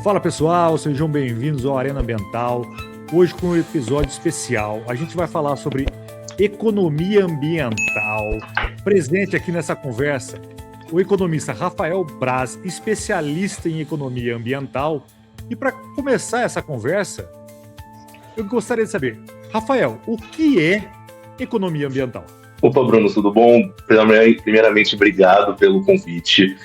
Fala pessoal, sejam bem-vindos ao Arena Ambiental. Hoje com um episódio especial, a gente vai falar sobre economia ambiental. Presente aqui nessa conversa, o economista Rafael Braz, especialista em economia ambiental. E para começar essa conversa, eu gostaria de saber, Rafael, o que é economia ambiental? Opa, Bruno, tudo bom? Primeiramente, obrigado pelo convite.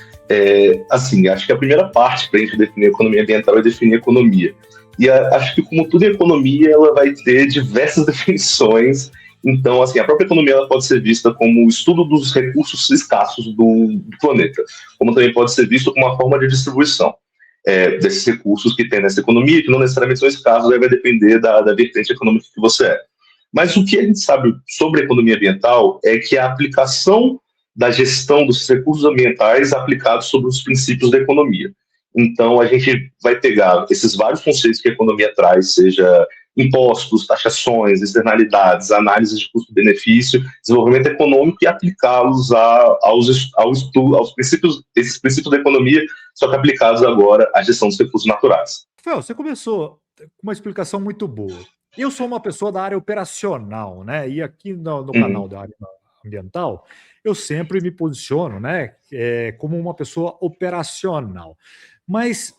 Acho que a primeira parte para a gente definir economia ambiental é definir economia. E acho que, como tudo em economia, ela vai ter diversas definições. Então, a própria economia ela pode ser vista como o estudo dos recursos escassos do planeta, como também pode ser visto como uma forma de distribuição desses recursos que tem nessa economia, que não necessariamente são escassos, aí vai depender da vertente econômica que você é. Mas o que a gente sabe sobre a economia ambiental é que a aplicação da gestão dos recursos ambientais aplicados sobre os princípios da economia. Então, a gente vai pegar esses vários conceitos que a economia traz, seja impostos, taxações, externalidades, análise de custo-benefício, desenvolvimento econômico e aplicá-los aos princípios, esses princípios da economia, só que aplicados agora à gestão dos recursos naturais. Rafael, você começou com uma explicação muito boa. Eu sou uma pessoa da área operacional, né? E aqui no canal da área ambiental, eu sempre me posiciono, né, como uma pessoa operacional. Mas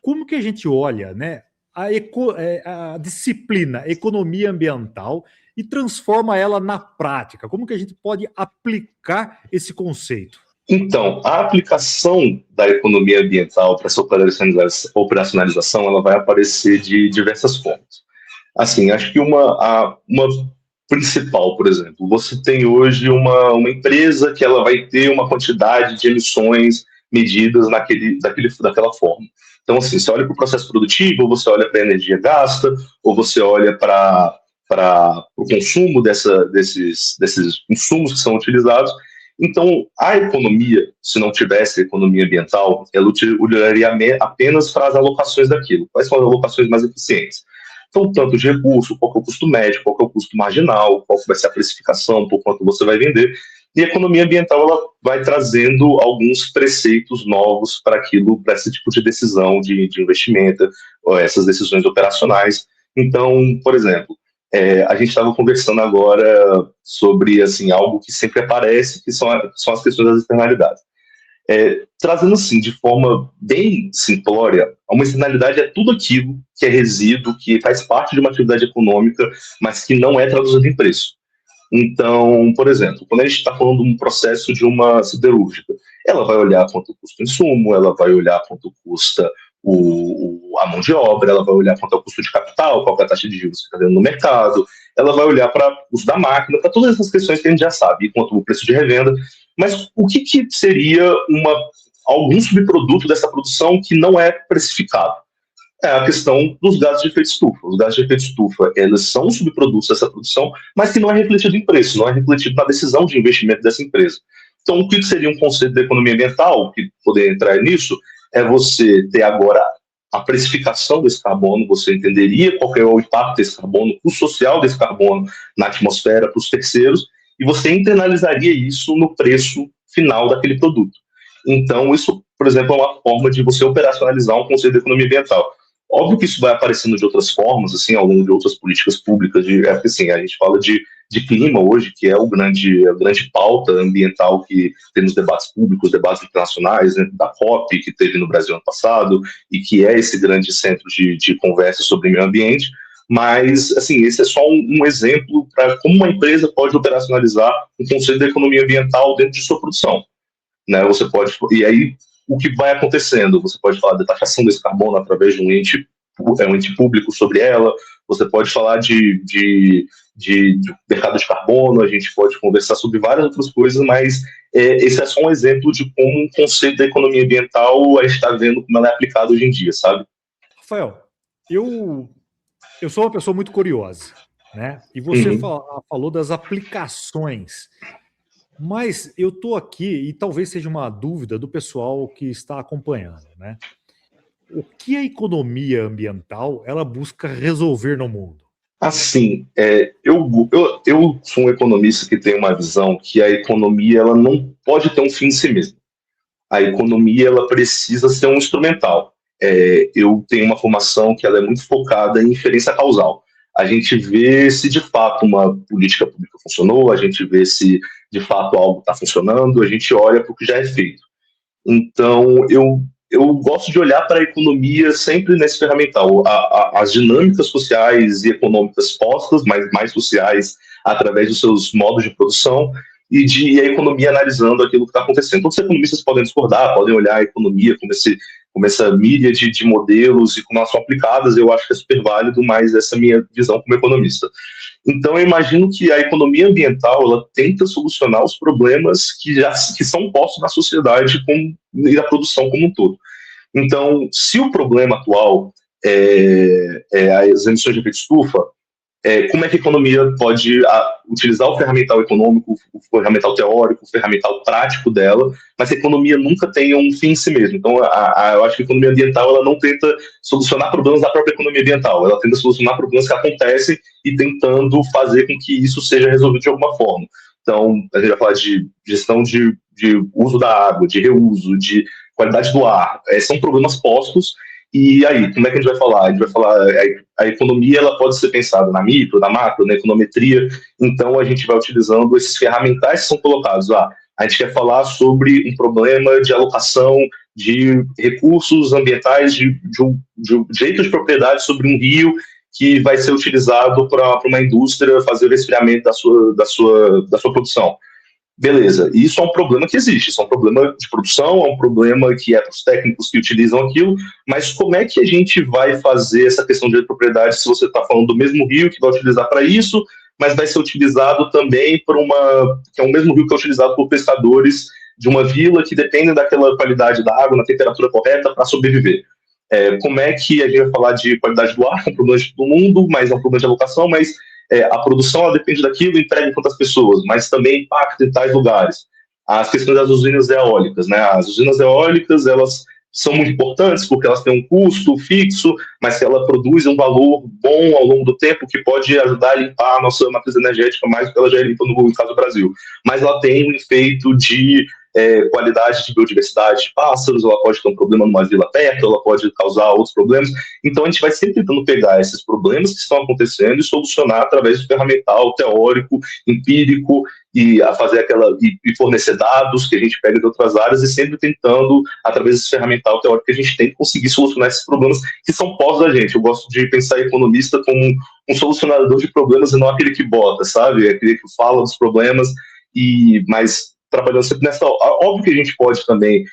como que a gente olha, né, a disciplina economia ambiental e transforma ela na prática? Como que a gente pode aplicar esse conceito? Então, a aplicação da economia ambiental para essa operacionalização, ela vai aparecer de diversas formas. Acho que uma principal, por exemplo, você tem hoje uma empresa que ela vai ter uma quantidade de emissões medidas daquela forma. Então, você olha para o processo produtivo, ou você olha para a energia gasta, ou você olha para o consumo desses insumos que são utilizados. Então, a economia, se não tivesse economia ambiental, ela olharia apenas para as alocações daquilo. Quais são as alocações mais eficientes? Então, tanto de recurso, qual que é o custo médio, qual que é o custo marginal, qual que vai ser a precificação, por quanto você vai vender. E a economia ambiental ela vai trazendo alguns preceitos novos para esse tipo de decisão de investimento, ou essas decisões operacionais. Então, por exemplo, a gente estava conversando agora sobre algo que sempre aparece, que são as questões das externalidades. Trazendo de forma bem simplória, uma externalidade é tudo aquilo que é resíduo, que faz parte de uma atividade econômica, mas que não é traduzido em preço. Então, por exemplo, quando a gente está falando de um processo de uma siderúrgica, ela vai olhar quanto custa o insumo, ela vai olhar quanto custa a mão de obra, ela vai olhar quanto é o custo de capital, qual é a taxa de juros que está dentro no mercado, ela vai olhar para o custo da máquina, para todas essas questões que a gente já sabe, quanto o preço de revenda. Mas o que seria algum subproduto dessa produção que não é precificado? É a questão dos gases de efeito estufa. Os gases de efeito estufa, eles são subprodutos dessa produção, mas que não é refletido em preço, não é refletido na decisão de investimento dessa empresa. Então, o que seria um conceito da economia ambiental, que poderia entrar nisso, é você ter agora a precificação desse carbono, você entenderia qual é o impacto desse carbono, o social desse carbono na atmosfera para os terceiros, e você internalizaria isso no preço final daquele produto. Então, isso, por exemplo, é uma forma de você operacionalizar um conceito de economia ambiental. Óbvio que isso vai aparecendo de outras formas, ao longo de outras políticas públicas, a gente fala de clima hoje, que é a grande pauta ambiental que tem nos debates públicos, debates internacionais, né, da COP, que teve no Brasil ano passado, e que é esse grande centro de conversa sobre meio ambiente. Mas, esse é só um exemplo para como uma empresa pode operacionalizar um conceito de economia ambiental dentro de sua produção. Né? E aí, o que vai acontecendo? Você pode falar da taxação desse carbono através de um ente público sobre ela, você pode falar de mercado de carbono, a gente pode conversar sobre várias outras coisas, mas esse é só um exemplo de como um conceito da economia ambiental a gente está vendo como ela é aplicada hoje em dia, sabe? Rafael, eu sou uma pessoa muito curiosa, né? E você falou das aplicações. Mas eu estou aqui, e talvez seja uma dúvida do pessoal que está acompanhando, né? O que a economia ambiental ela busca resolver no mundo? Eu sou um economista que tem uma visão que a economia ela não pode ter um fim em si mesma. A economia ela precisa ser um instrumental. eu tenho uma formação que ela é muito focada em inferência causal. A gente vê se de fato uma política pública funcionou, a gente vê se de fato algo está funcionando, a gente olha para o que já é feito. Então, eu gosto de olhar para a economia sempre nesse ferramental. As dinâmicas sociais e econômicas postas, mas mais sociais, através dos seus modos de produção, e a economia analisando aquilo que está acontecendo. Todos os economistas podem discordar, podem olhar a economia como essa míriade de modelos e como elas são aplicadas. Eu acho que é super válido, mas essa é a minha visão como economista. Então, eu imagino que a economia ambiental ela tenta solucionar os problemas que são postos na sociedade e na produção como um todo. Então, se o problema atual é as emissões de efeito estufa, como é que a economia pode utilizar o ferramental econômico, o ferramental teórico, o ferramental prático dela, mas a economia nunca tem um fim em si mesmo. Então, eu acho que a economia ambiental ela não tenta solucionar problemas da própria economia ambiental, ela tenta solucionar problemas que acontecem e tentando fazer com que isso seja resolvido de alguma forma. Então, a gente vai falar de gestão de uso da água, de reuso, de qualidade do ar. São problemas postos. E aí, como é que a gente vai falar? A gente vai falar, a economia ela pode ser pensada na micro, na macro, na econometria, então a gente vai utilizando esses ferramentais que são colocados. A gente quer falar sobre um problema de alocação de recursos ambientais, de direito de propriedade sobre um rio que vai ser utilizado para uma indústria fazer o resfriamento da sua produção. Beleza, e isso é um problema que existe, isso é um problema de produção, é um problema que é para os técnicos que utilizam aquilo, mas como é que a gente vai fazer essa questão de propriedade se você está falando do mesmo rio que vai utilizar para isso, mas vai ser utilizado também que é o mesmo rio que é utilizado por pescadores de uma vila que dependem daquela qualidade da água na temperatura correta para sobreviver. Como é que a gente vai falar de qualidade do ar, que é um problema de todo mundo, mas é um problema de alocação, mas a produção ela depende daquilo, entrega em quantas pessoas, mas também impacta em tais lugares. As questões das usinas eólicas, né? As usinas eólicas, elas são muito importantes porque elas têm um custo fixo, mas que ela produz um valor bom ao longo do tempo que pode ajudar a limpar a nossa matriz energética mais do que ela já limpa no caso do Brasil. Mas ela tem um efeito de qualidade de biodiversidade de pássaros, ela pode ter um problema numa vila perto, ela pode causar outros problemas. Então a gente vai sempre tentando pegar esses problemas que estão acontecendo e solucionar através do ferramental teórico, empírico, e a fazer e fornecer dados que a gente pega de outras áreas e sempre tentando, através desse ferramental teórico que a gente tem, conseguir solucionar esses problemas que são pós da gente. Eu gosto de pensar economista como um solucionador de problemas e não aquele que bota, sabe? Aquele que fala dos problemas, mas trabalhando sempre nessa... Óbvio que a gente pode também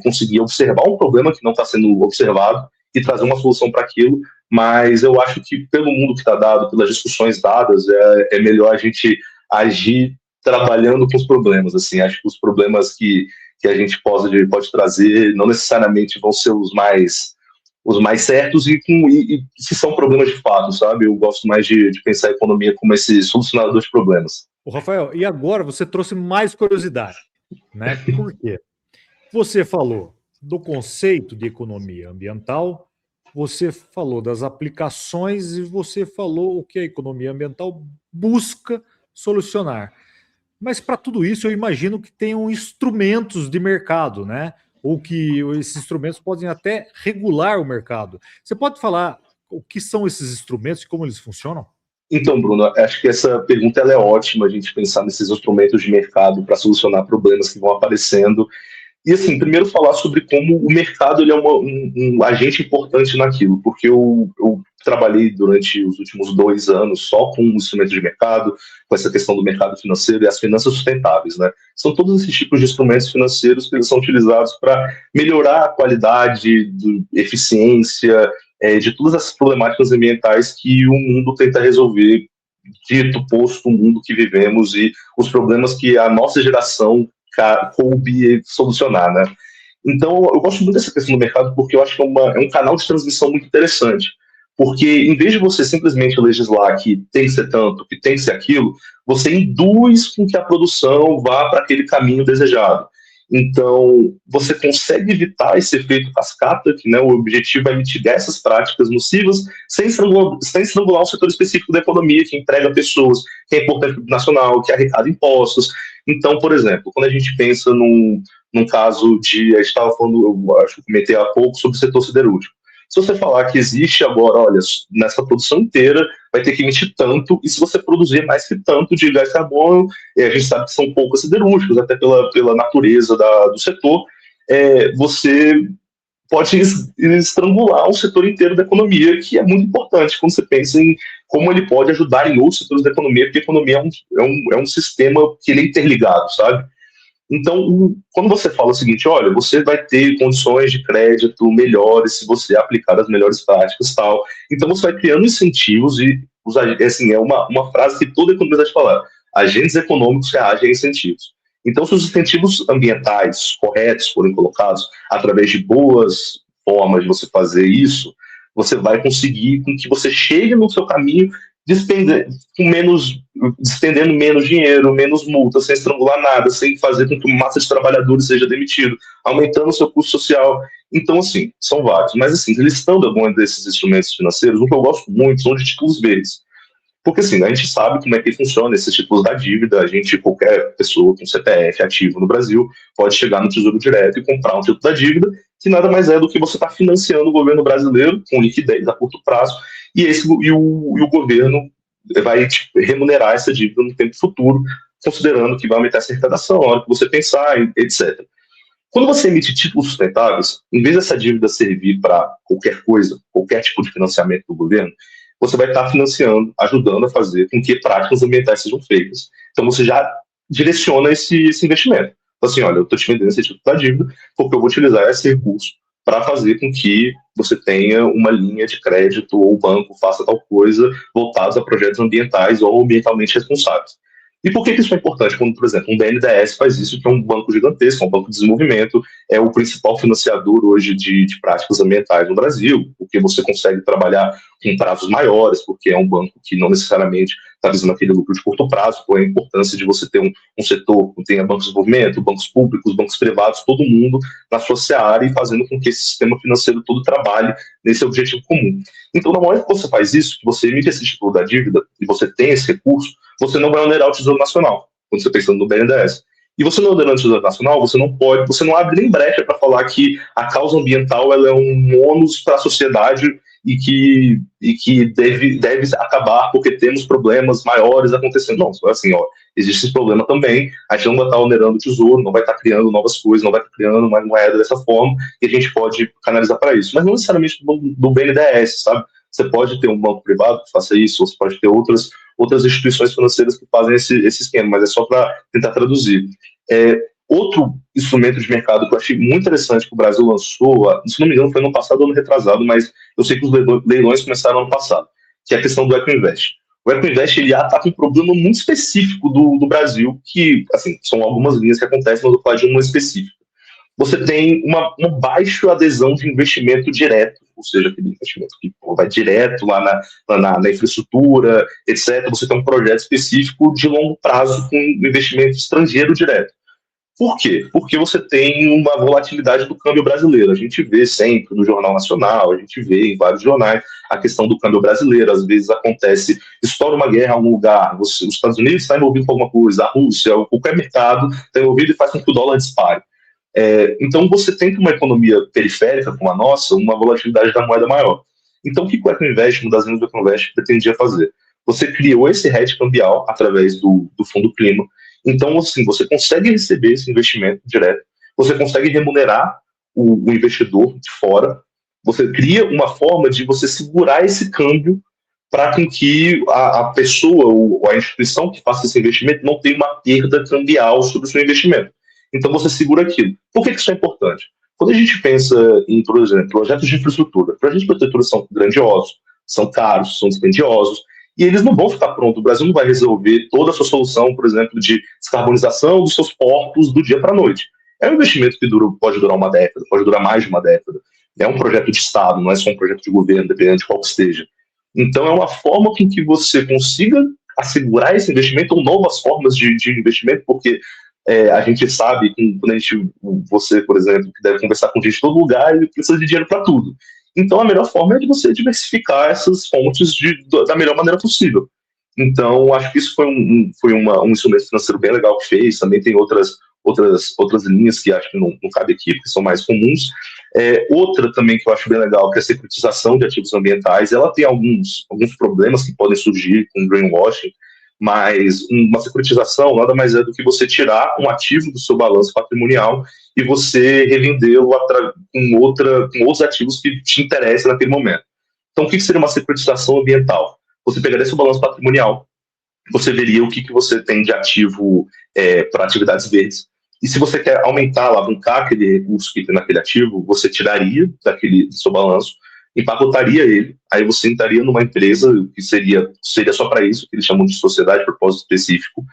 conseguir observar um problema que não está sendo observado e trazer uma solução para aquilo, mas eu acho que pelo mundo que está dado, pelas discussões dadas, é melhor a gente agir trabalhando com os problemas. Assim, acho que os problemas que a gente pode trazer não necessariamente vão ser os mais certos e se são problemas de fato, sabe? Eu gosto mais de pensar a economia como esse solucionador de problemas. Ô, Rafael, e agora você trouxe mais curiosidade, né? Por quê? Você falou do conceito de economia ambiental, você falou das aplicações e você falou o que a economia ambiental busca solucionar. Mas para tudo isso eu imagino que tenham instrumentos de mercado, né? Ou que esses instrumentos podem até regular o mercado. Você pode falar o que são esses instrumentos e como eles funcionam? Então, Bruno, acho que essa pergunta ela é ótima, a gente pensar nesses instrumentos de mercado para solucionar problemas que vão aparecendo. E, assim, primeiro falar sobre como o mercado ele é um agente importante naquilo, porque eu trabalhei durante os últimos 2 anos só com instrumentos de mercado, com essa questão do mercado financeiro e as finanças sustentáveis, né? São todos esses tipos de instrumentos financeiros que eles são utilizados para melhorar a qualidade, eficiência, de todas essas problemáticas ambientais que o mundo tenta resolver, dito posto o mundo que vivemos e os problemas que a nossa geração coube solucionar, né? Então, eu gosto muito dessa questão do mercado porque eu acho que é um canal de transmissão muito interessante. Porque, em vez de você simplesmente legislar que tem que ser tanto, que tem que ser aquilo, você induz com que a produção vá para aquele caminho desejado. Então, você consegue evitar esse efeito cascata, que, né, o objetivo é mitigar essas práticas nocivas, sem estrangular um setor específico da economia, que emprega pessoas, que é importante para o nacional, que arrecada impostos. Então, por exemplo, quando a gente pensa num caso a gente estava falando, eu acho que comentei há pouco, sobre o setor siderúrgico. Se você falar que existe agora, olha, nessa produção inteira vai ter que emitir tanto, e se você produzir mais que tanto de gás carbono, a gente sabe que são poucos siderúrgicos, até pela natureza do setor, você pode estrangular o setor inteiro da economia, que é muito importante quando você pensa em como ele pode ajudar em outros setores da economia, porque a economia é um sistema que ele é interligado, sabe? Então, quando você fala o seguinte, olha, você vai ter condições de crédito melhores se você aplicar as melhores práticas e tal, então você vai criando incentivos e, assim, é uma frase que toda economia vai te falar, agentes econômicos reagem a incentivos. Então, se os incentivos ambientais corretos forem colocados através de boas formas de você fazer isso, você vai conseguir com que você chegue no seu caminho despendendo menos dinheiro, menos multa, sem estrangular nada, sem fazer com que massa de trabalhadores seja demitido, aumentando o seu custo social. Então, assim, são vários. Mas, assim, listando alguns desses instrumentos financeiros, um que eu gosto muito são de títulos verdes. Porque, assim, a gente sabe como é que funciona esses títulos da dívida, qualquer pessoa com CPF ativo no Brasil, pode chegar no Tesouro Direto e comprar um título da dívida, que nada mais é do que você está financiando o governo brasileiro com liquidez a curto prazo, e o governo vai remunerar essa dívida no tempo futuro, considerando que vai aumentar essa arrecadação, a hora que você pensar, etc. Quando você emite títulos sustentáveis, em vez dessa dívida servir para qualquer coisa, qualquer tipo de financiamento do governo, você vai estar financiando, ajudando a fazer com que práticas ambientais sejam feitas. Então você já direciona esse investimento. Então, assim, olha, eu estou te vendendo esse tipo de dívida porque eu vou utilizar esse recurso para fazer com que você tenha uma linha de crédito ou o banco faça tal coisa voltados a projetos ambientais ou ambientalmente responsáveis. E por que isso é importante? Quando, por exemplo, um BNDES faz isso, que é um banco gigantesco, é um banco de desenvolvimento, é o principal financiador hoje de práticas ambientais no Brasil, porque você consegue trabalhar com prazos maiores, porque é um banco que não necessariamente está visando aquele lucro de curto prazo, por a importância de você ter um setor que tenha bancos de desenvolvimento, bancos públicos, bancos privados, todo mundo na sua seara e fazendo com que esse sistema financeiro todo trabalhe nesse objetivo comum. Então, na hora que você faz isso, que você emite esse título da dívida e você tem esse recurso, você não vai onerar o Tesouro Nacional, quando você está pensando no BNDES. E você não onerando o Tesouro Nacional, você não abre nem brecha para falar que a causa ambiental ela é um ônus para a sociedade e que deve acabar porque temos problemas maiores acontecendo. Não, assim, existe esse problema também, a gente não vai estar onerando o tesouro, não vai estar criando novas coisas, não vai estar criando uma moeda dessa forma, e a gente pode canalizar para isso. Mas não necessariamente do BNDES, sabe? Você pode ter um banco privado que faça isso, ou você pode ter outras instituições financeiras que fazem esse esquema, mas é só para tentar traduzir. Outro instrumento de mercado que eu achei muito interessante que o Brasil lançou, se não me engano foi ano passado ou ano retrasado, mas eu sei que os leilões começaram ano passado, que é a questão do EcoInvest. O EcoInvest ele ataca um problema muito específico do Brasil, que assim, são algumas linhas que acontecem, mas eu vou falar de uma específica. Você tem uma baixa adesão de investimento direto, ou seja, aquele investimento que vai direto lá na infraestrutura, etc. Você tem um projeto específico de longo prazo com investimento estrangeiro direto. Por quê? Porque você tem uma volatilidade do câmbio brasileiro. A gente vê sempre no Jornal Nacional, a gente vê em vários jornais a questão do câmbio brasileiro. Às vezes estoura uma guerra em algum lugar, os Estados Unidos está envolvido com alguma coisa, a Rússia, qualquer mercado está envolvido e faz com que o dólar dispare. Então você tem uma economia periférica como a nossa, uma volatilidade da moeda maior. Então o que o EcoInvest, uma das linhas do EcoInvest, pretendia fazer? Você criou esse hedge cambial através do Fundo Clima. Então, assim, você consegue receber esse investimento direto, você consegue remunerar o investidor de fora, você cria uma forma de você segurar esse câmbio para que a pessoa ou a instituição que faça esse investimento não tenha uma perda cambial sobre o seu investimento. Então, você segura aquilo. Por que isso é importante? Quando a gente pensa em, por exemplo, projetos de infraestrutura são grandiosos, são caros, são dispendiosos, e eles não vão ficar prontos. O Brasil não vai resolver toda a sua solução, por exemplo, de descarbonização dos seus portos do dia para a noite. É um investimento que pode durar uma década, pode durar mais de uma década. É um projeto de Estado, não é só um projeto de governo, dependendo de qual que esteja. Então, é uma forma com que você consiga assegurar esse investimento ou novas formas de investimento, porque a gente sabe que quando você, por exemplo, que deve conversar com gente de todo lugar, ele precisa de dinheiro para tudo. Então, a melhor forma é de você diversificar essas fontes da melhor maneira possível. Então, acho que isso foi um instrumento financeiro bem legal que fez. Também tem outras outras linhas que acho que não cabe aqui, porque são mais comuns. Outra também que eu acho bem legal, que é a securitização de ativos ambientais. Ela tem alguns problemas que podem surgir com greenwashing, mas uma securitização nada mais é do que você tirar um ativo do seu balanço patrimonial e você revendê-lo com outros ativos que te interessam naquele momento. Então, o que seria uma securitização ambiental? Você pegaria seu balanço patrimonial, você veria o que você tem de ativo para atividades verdes, e se você quer aumentar, alavancar aquele recurso que tem naquele ativo, você tiraria do seu balanço, empacotaria ele, aí você entraria numa empresa que seria só para isso, que eles chamam de sociedade de propósito específico,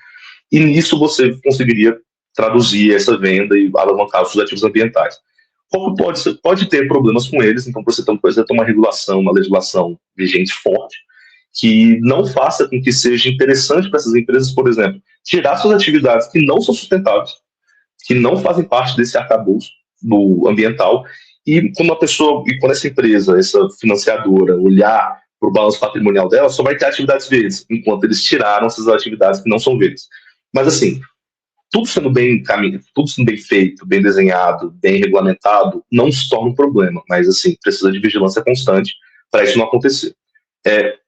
e nisso você conseguiria traduzir essa venda e alavancar os seus ativos ambientais. Pode ter problemas com eles, então você precisa ter uma regulação, uma legislação vigente forte, que não faça com que seja interessante para essas empresas, por exemplo, tirar suas atividades que não são sustentáveis, que não fazem parte desse arcabouço do ambiental, e quando essa empresa, essa financiadora, olhar para o balanço patrimonial dela, só vai ter atividades verdes, enquanto eles tiraram essas atividades que não são verdes. Mas assim, tudo sendo bem feito, bem desenhado, bem regulamentado, não se torna um problema, mas assim, precisa de vigilância constante para isso não acontecer.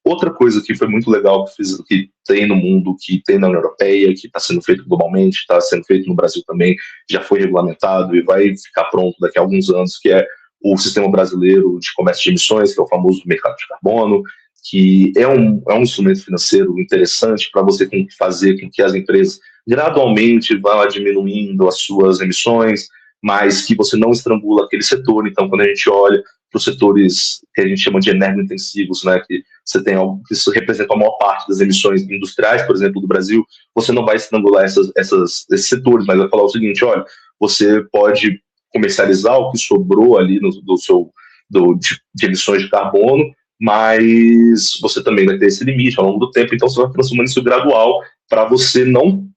Outra coisa que foi muito legal que tem no mundo, que tem na União Europeia, que está sendo feito globalmente, está sendo feito no Brasil também, já foi regulamentado e vai ficar pronto daqui a alguns anos, que é o Sistema Brasileiro de Comércio de Emissões, que é o famoso mercado de carbono, que é um instrumento financeiro interessante para você fazer com que as empresas gradualmente vá diminuindo as suas emissões, mas que você não estrangula aquele setor. Então, quando a gente olha para os setores que a gente chama de energointensivos, né, que você tem algo que isso representa a maior parte das emissões industriais, por exemplo, do Brasil, você não vai estrangular esses setores, mas vai falar o seguinte: olha, você pode comercializar o que sobrou ali de emissões de carbono, mas você também vai ter esse limite ao longo do tempo, então você vai transformando isso gradual para você não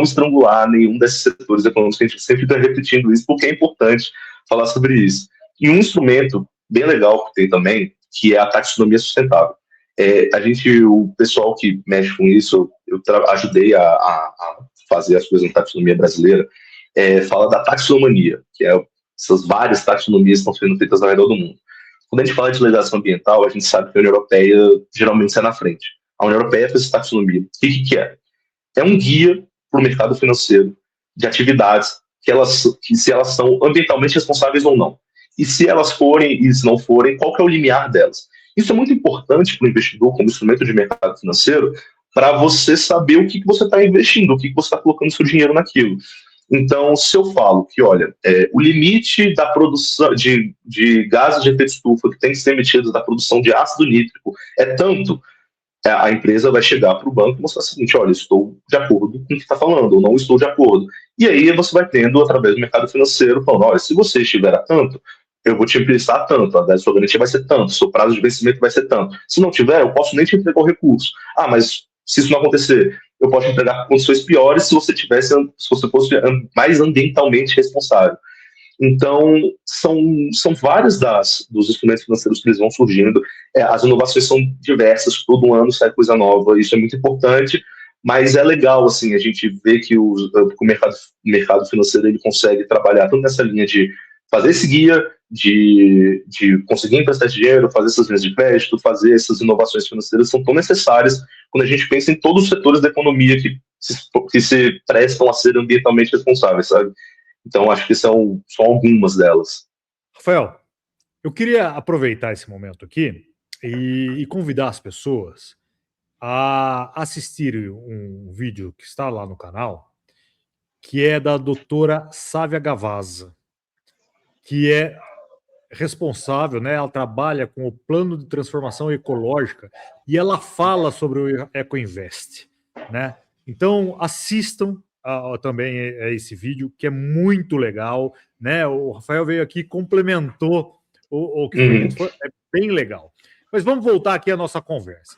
estrangular nenhum desses setores econômicos, que a gente sempre está repetindo isso, porque é importante falar sobre isso. E um instrumento bem legal que tem também, que é a taxonomia sustentável. O pessoal que mexe com isso, eu ajudei a fazer as coisas na taxonomia brasileira, fala da taxonomia, que é essas várias taxonomias que estão sendo feitas ao redor do mundo. Quando a gente fala de legislação ambiental, a gente sabe que a União Europeia geralmente sai na frente. A União Europeia fez essa taxonomia. O que é? É um guia para o mercado financeiro de atividades que se elas são ambientalmente responsáveis ou não. E se elas forem e se não forem, qual que é o limiar delas. Isso é muito importante para o investidor como instrumento de mercado financeiro, para você saber o que você está investindo, o que você está colocando seu dinheiro naquilo. Então, se eu falo que, olha, o limite da produção de gases de efeito estufa que tem que ser emitidos da produção de ácido nítrico é tanto, a empresa vai chegar para o banco e mostrar o seguinte: olha, estou de acordo com o que está falando, ou não estou de acordo. E aí você vai tendo, através do mercado financeiro, falando: olha, se você estiver a tanto, eu vou te emprestar tanto, a sua garantia vai ser tanto, seu prazo de vencimento vai ser tanto. Se não tiver, eu posso nem te entregar o recurso. Ah, mas se isso não acontecer, eu posso te entregar com condições piores se você fosse mais ambientalmente responsável. Então, são vários dos instrumentos financeiros que eles vão surgindo. As inovações são diversas, todo ano sai coisa nova, isso é muito importante, mas é legal, assim, a gente ver que o mercado financeiro ele consegue trabalhar tanto nessa linha de fazer esse guia, de conseguir emprestar dinheiro, fazer essas linhas de crédito, fazer essas inovações financeiras, são tão necessárias quando a gente pensa em todos os setores da economia que se prestam a ser ambientalmente responsáveis, sabe? Então, acho que são só algumas delas. Rafael, eu queria aproveitar esse momento aqui e convidar as pessoas a assistir um vídeo que está lá no canal, que é da doutora Sávia Gavazza, que é responsável, né? Ela trabalha com o plano de transformação ecológica e ela fala sobre o EcoInvest, né? Então, assistam também esse vídeo, que é muito legal, né? O Rafael veio aqui e complementou o que foi dito, é bem legal. Mas vamos voltar aqui à nossa conversa.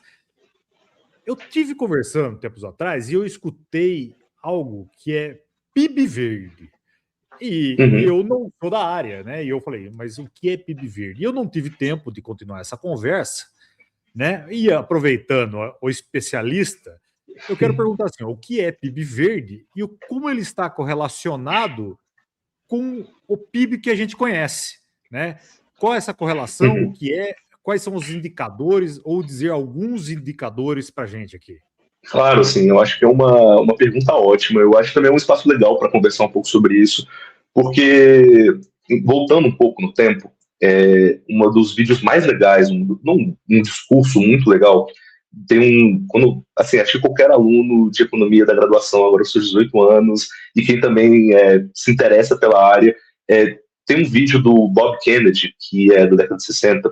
Eu tive conversando tempos atrás e eu escutei algo que é PIB verde. E eu não sou da área, né? E eu falei, mas o que é PIB verde? E eu não tive tempo de continuar essa conversa, né? E aproveitando o especialista, eu quero perguntar assim, o que é PIB verde e como ele está correlacionado com o PIB que a gente conhece, né? Qual é essa correlação, o Uhum. que é, quais são os indicadores, ou dizer alguns indicadores para a gente aqui? Claro, sim, eu acho que é uma pergunta ótima. Eu acho que também é um espaço legal para conversar um pouco sobre isso, porque, voltando um pouco no tempo, um dos vídeos mais legais, um discurso muito legal, assim, acho que qualquer aluno de economia da graduação, agora aos seus 18 anos, e quem também se interessa pela área, tem um vídeo do Bob Kennedy, que é da década de 60,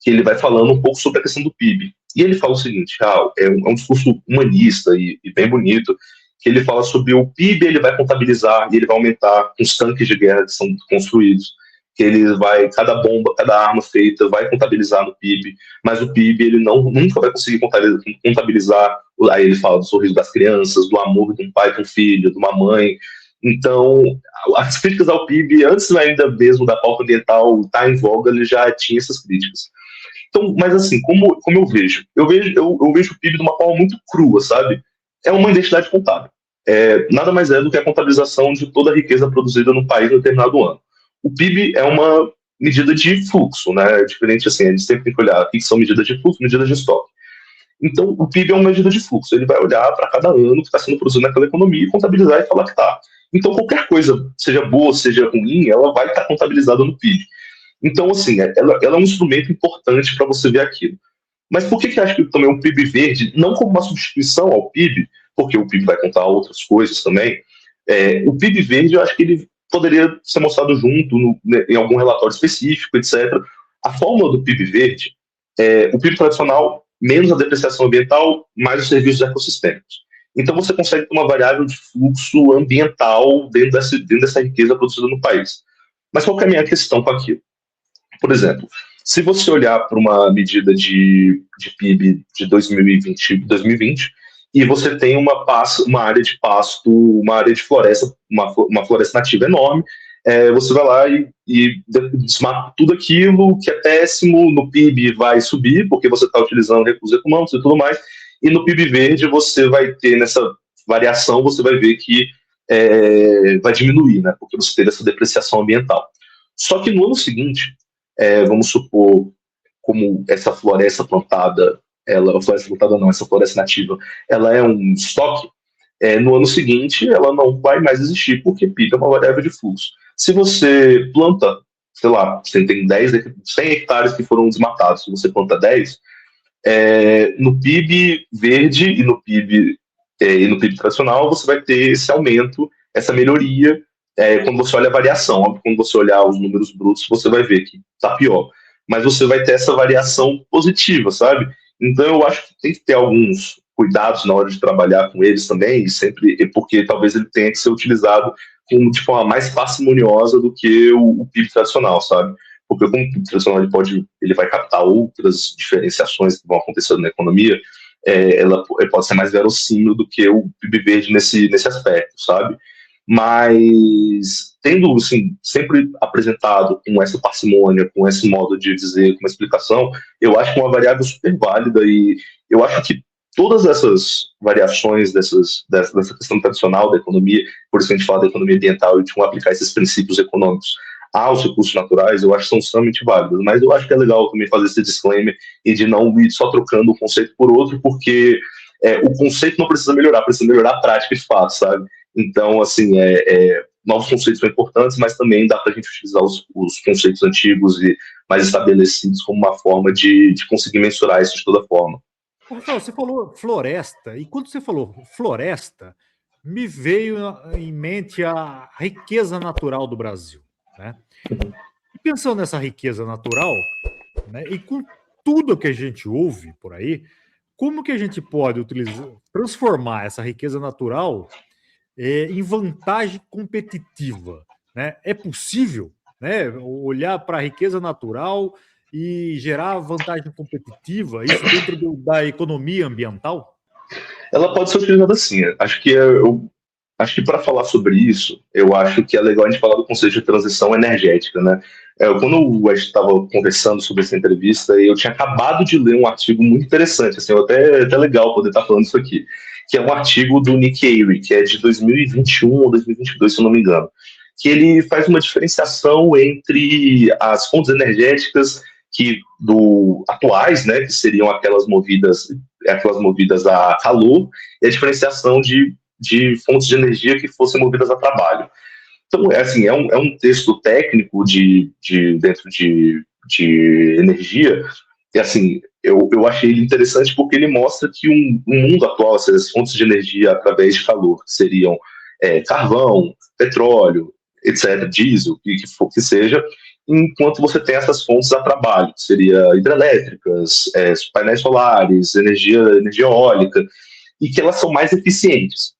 que ele vai falando um pouco sobre a questão do PIB. E ele fala o seguinte, é um discurso humanista e bem bonito, que ele fala sobre o PIB, ele vai contabilizar e ele vai aumentar com os tanques de guerra que são construídos, que ele vai, cada bomba, cada arma feita vai contabilizar no PIB, mas o PIB ele nunca vai conseguir contabilizar, aí ele fala do sorriso das crianças, do amor de um pai com um filho, de uma mãe. Então, as críticas ao PIB, antes ainda mesmo da pauta ambiental estar em voga, ele já tinha essas críticas. Então, mas assim, como eu vejo? Eu vejo o PIB de uma forma muito crua, sabe? É uma identidade contábil. Nada mais é do que a contabilização de toda a riqueza produzida no país em determinado ano. O PIB é uma medida de fluxo, né? É diferente assim, a gente sempre tem que olhar o que são medidas de fluxo, medidas de estoque. Então, o PIB é uma medida de fluxo. Ele vai olhar para cada ano que está sendo produzido naquela economia e contabilizar e falar que está. Então, qualquer coisa, seja boa, seja ruim, ela vai estar contabilizada no PIB. Então, assim, ela é um instrumento importante para você ver aquilo. Mas por que eu acho que também o PIB verde, não como uma substituição ao PIB, porque o PIB vai contar outras coisas também, o PIB verde eu acho que ele poderia ser mostrado junto em algum relatório específico, etc. A fórmula do PIB verde o PIB tradicional, menos a depreciação ambiental, mais os serviços ecossistêmicos. Então você consegue ter uma variável de fluxo ambiental dentro dessa riqueza produzida no país. Mas qual que é a minha questão com aquilo? Por exemplo, se você olhar para uma medida de PIB de 2020 e você tem uma área de pasto, uma área de floresta, uma floresta nativa enorme, você vai lá e desmata tudo aquilo que é péssimo, no PIB vai subir, porque você está utilizando recursos econômicos e tudo mais, e no PIB verde você vai ter, nessa variação, você vai ver que vai diminuir, né, porque você teve essa depreciação ambiental. Só que no ano seguinte, vamos supor, como essa floresta plantada, essa floresta nativa, ela é um estoque, no ano seguinte ela não vai mais existir, porque PIB é uma variável de fluxo. Se você planta, sei lá, você tem 100 hectares que foram desmatados, se você planta 10, no PIB verde e no PIB tradicional, você vai ter esse aumento, essa melhoria, quando você olha a variação. Quando você olhar os números brutos, você vai ver que está pior. Mas você vai ter essa variação positiva, sabe? Então eu acho que tem que ter alguns cuidados na hora de trabalhar com eles também, porque talvez ele tenha que ser utilizado de forma mais parcimoniosa do que o PIB tradicional, sabe? Porque como o PIB tradicional ele vai captar outras diferenciações que vão acontecendo na economia, ela pode ser mais verossímil do que o PIB verde nesse aspecto, sabe? Mas tendo assim, sempre apresentado com essa parcimônia, com esse modo de dizer, com uma explicação, eu acho que é uma variável super válida e eu acho que todas essas variações dessa questão tradicional da economia, por isso que a gente fala da economia ambiental e de como aplicar esses princípios econômicos aos recursos naturais, eu acho que são extremamente válidas, mas eu acho que é legal também fazer esse disclaimer e de não ir só trocando um conceito por outro, porque o conceito não precisa melhorar, precisa melhorar a prática de fato, sabe? Então, assim, novos conceitos são importantes, mas também dá para a gente utilizar os conceitos antigos e mais estabelecidos como uma forma de conseguir mensurar isso de toda forma. Rafael, você falou floresta, e quando você falou floresta, me veio em mente a riqueza natural do Brasil, né? E pensando nessa riqueza natural, né, e com tudo que a gente ouve por aí, como que a gente pode transformar essa riqueza natural em vantagem competitiva, né? É possível, né, olhar para a riqueza natural e gerar vantagem competitiva, isso dentro da economia ambiental? Ela pode ser utilizada assim. Acho que para falar sobre isso, eu acho que é legal a gente falar do conceito de transição energética, né? Quando a gente estava conversando sobre essa entrevista, eu tinha acabado de ler um artigo muito interessante, assim, até legal poder estar falando isso aqui, que é um artigo do Nick Ayre, que é de 2021 ou 2022, se eu não me engano, que ele faz uma diferenciação entre as fontes energéticas atuais, né, que seriam aquelas movidas a calor, e a diferenciação de fontes de energia que fossem movidas a trabalho. Então, assim, é um texto técnico dentro de energia, e assim, eu achei ele interessante porque ele mostra que um mundo atual, as fontes de energia através de calor, que seriam carvão, petróleo, etc., diesel, que seja, enquanto você tem essas fontes a trabalho, que seria hidrelétricas, painéis solares, energia eólica, e que elas são mais eficientes.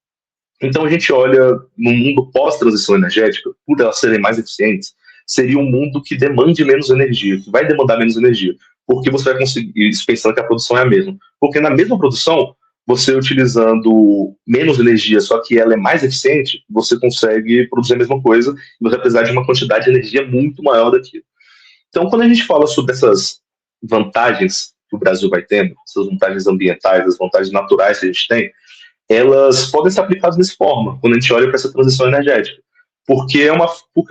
Então a gente olha no mundo pós-transição energética, por elas serem mais eficientes, seria um mundo que demande menos energia, que vai demandar menos energia, porque você vai conseguir, pensando que a produção é a mesma. Porque na mesma produção, você utilizando menos energia, só que ela é mais eficiente, você consegue produzir a mesma coisa, e você vai precisar de uma quantidade de energia muito maior daquilo. Então, quando a gente fala sobre essas vantagens que o Brasil vai tendo, essas vantagens ambientais, as vantagens naturais que a gente tem, elas podem ser aplicadas dessa forma, quando a gente olha para essa transição energética. Porque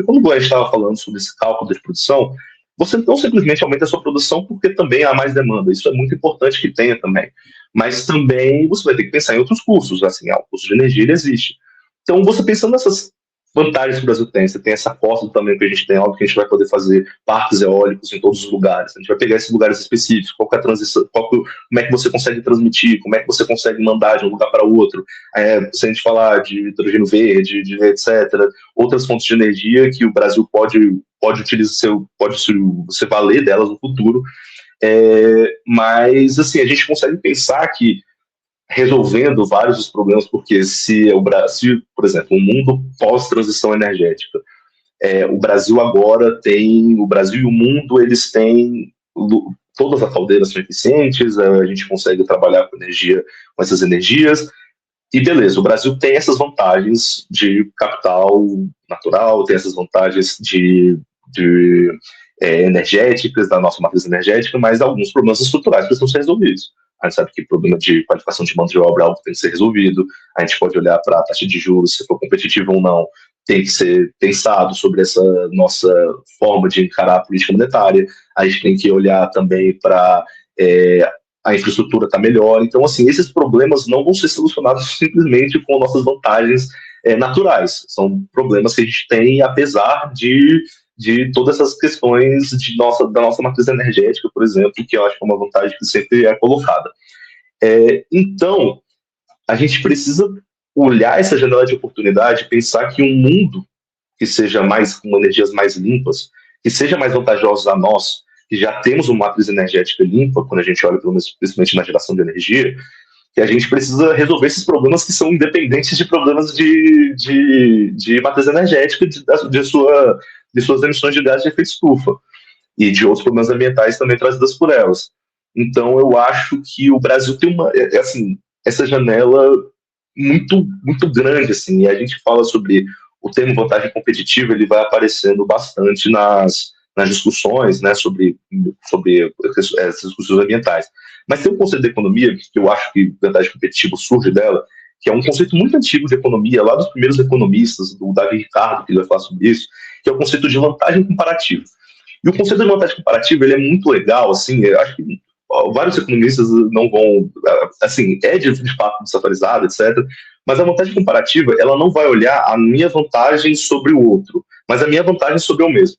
quando a gente estava falando sobre esse cálculo de produção, você não simplesmente aumenta a sua produção porque também há mais demanda. Isso é muito importante que tenha também. Mas também você vai ter que pensar em outros custos. Assim, o custo de energia ele existe. Então, você pensando nessas vantagens que o Brasil tem, você tem essa costa também que a gente tem, óbvio que a gente vai poder fazer parques eólicos em todos os lugares. A gente vai pegar esses lugares específicos, qual é a transição, como é que você consegue transmitir, como é que você consegue mandar de um lugar para outro. Se a gente falar de hidrogênio verde, etc., outras fontes de energia que o Brasil pode utilizar, pode se valer delas no futuro. Mas, assim, a gente consegue pensar que resolvendo vários dos problemas, porque se o Brasil, por exemplo, um mundo pós-transição energética, o Brasil e o mundo, eles têm, todas as caldeiras são eficientes, a gente consegue trabalhar com essas energias, e beleza, o Brasil tem essas vantagens de capital natural, tem essas vantagens energéticas, da nossa matriz energética, mas alguns problemas estruturais precisam ser resolvidos. A gente sabe que o problema de qualificação de mão de obra é algo que tem que ser resolvido. A gente pode olhar para a taxa de juros, se for competitiva ou não, tem que ser pensado sobre essa nossa forma de encarar a política monetária. A gente tem que olhar também para a infraestrutura estar melhor. Então, assim, esses problemas não vão ser solucionados simplesmente com nossas vantagens naturais. São problemas que a gente tem, apesar de todas essas questões da nossa matriz energética, por exemplo, que eu acho que é uma vantagem que sempre é colocada. Então, a gente precisa olhar essa janela de oportunidade e pensar que um mundo que seja com energias mais limpas, que seja mais vantajoso a nós, que já temos uma matriz energética limpa, quando a gente olha principalmente na geração de energia, que a gente precisa resolver esses problemas que são independentes de problemas de matriz energética, de suas emissões de gás de efeito estufa e de outros problemas ambientais também trazidas por elas. Então, eu acho que o Brasil tem essa janela muito, muito grande, assim, e a gente fala sobre o termo vantagem competitiva, ele vai aparecendo bastante nas discussões, né, sobre essas discussões ambientais. Mas tem um conceito de economia, que eu acho que vantagem competitiva surge dela, que é um conceito muito antigo de economia, lá dos primeiros economistas, do Davi Ricardo, que ele vai falar sobre isso, que é o conceito de vantagem comparativa. E o conceito de vantagem comparativa, ele é muito legal, assim, eu acho que vários economistas não vão, assim, de fato desatualizado, etc., mas a vantagem comparativa, ela não vai olhar a minha vantagem sobre o outro, mas a minha vantagem sobre eu mesmo.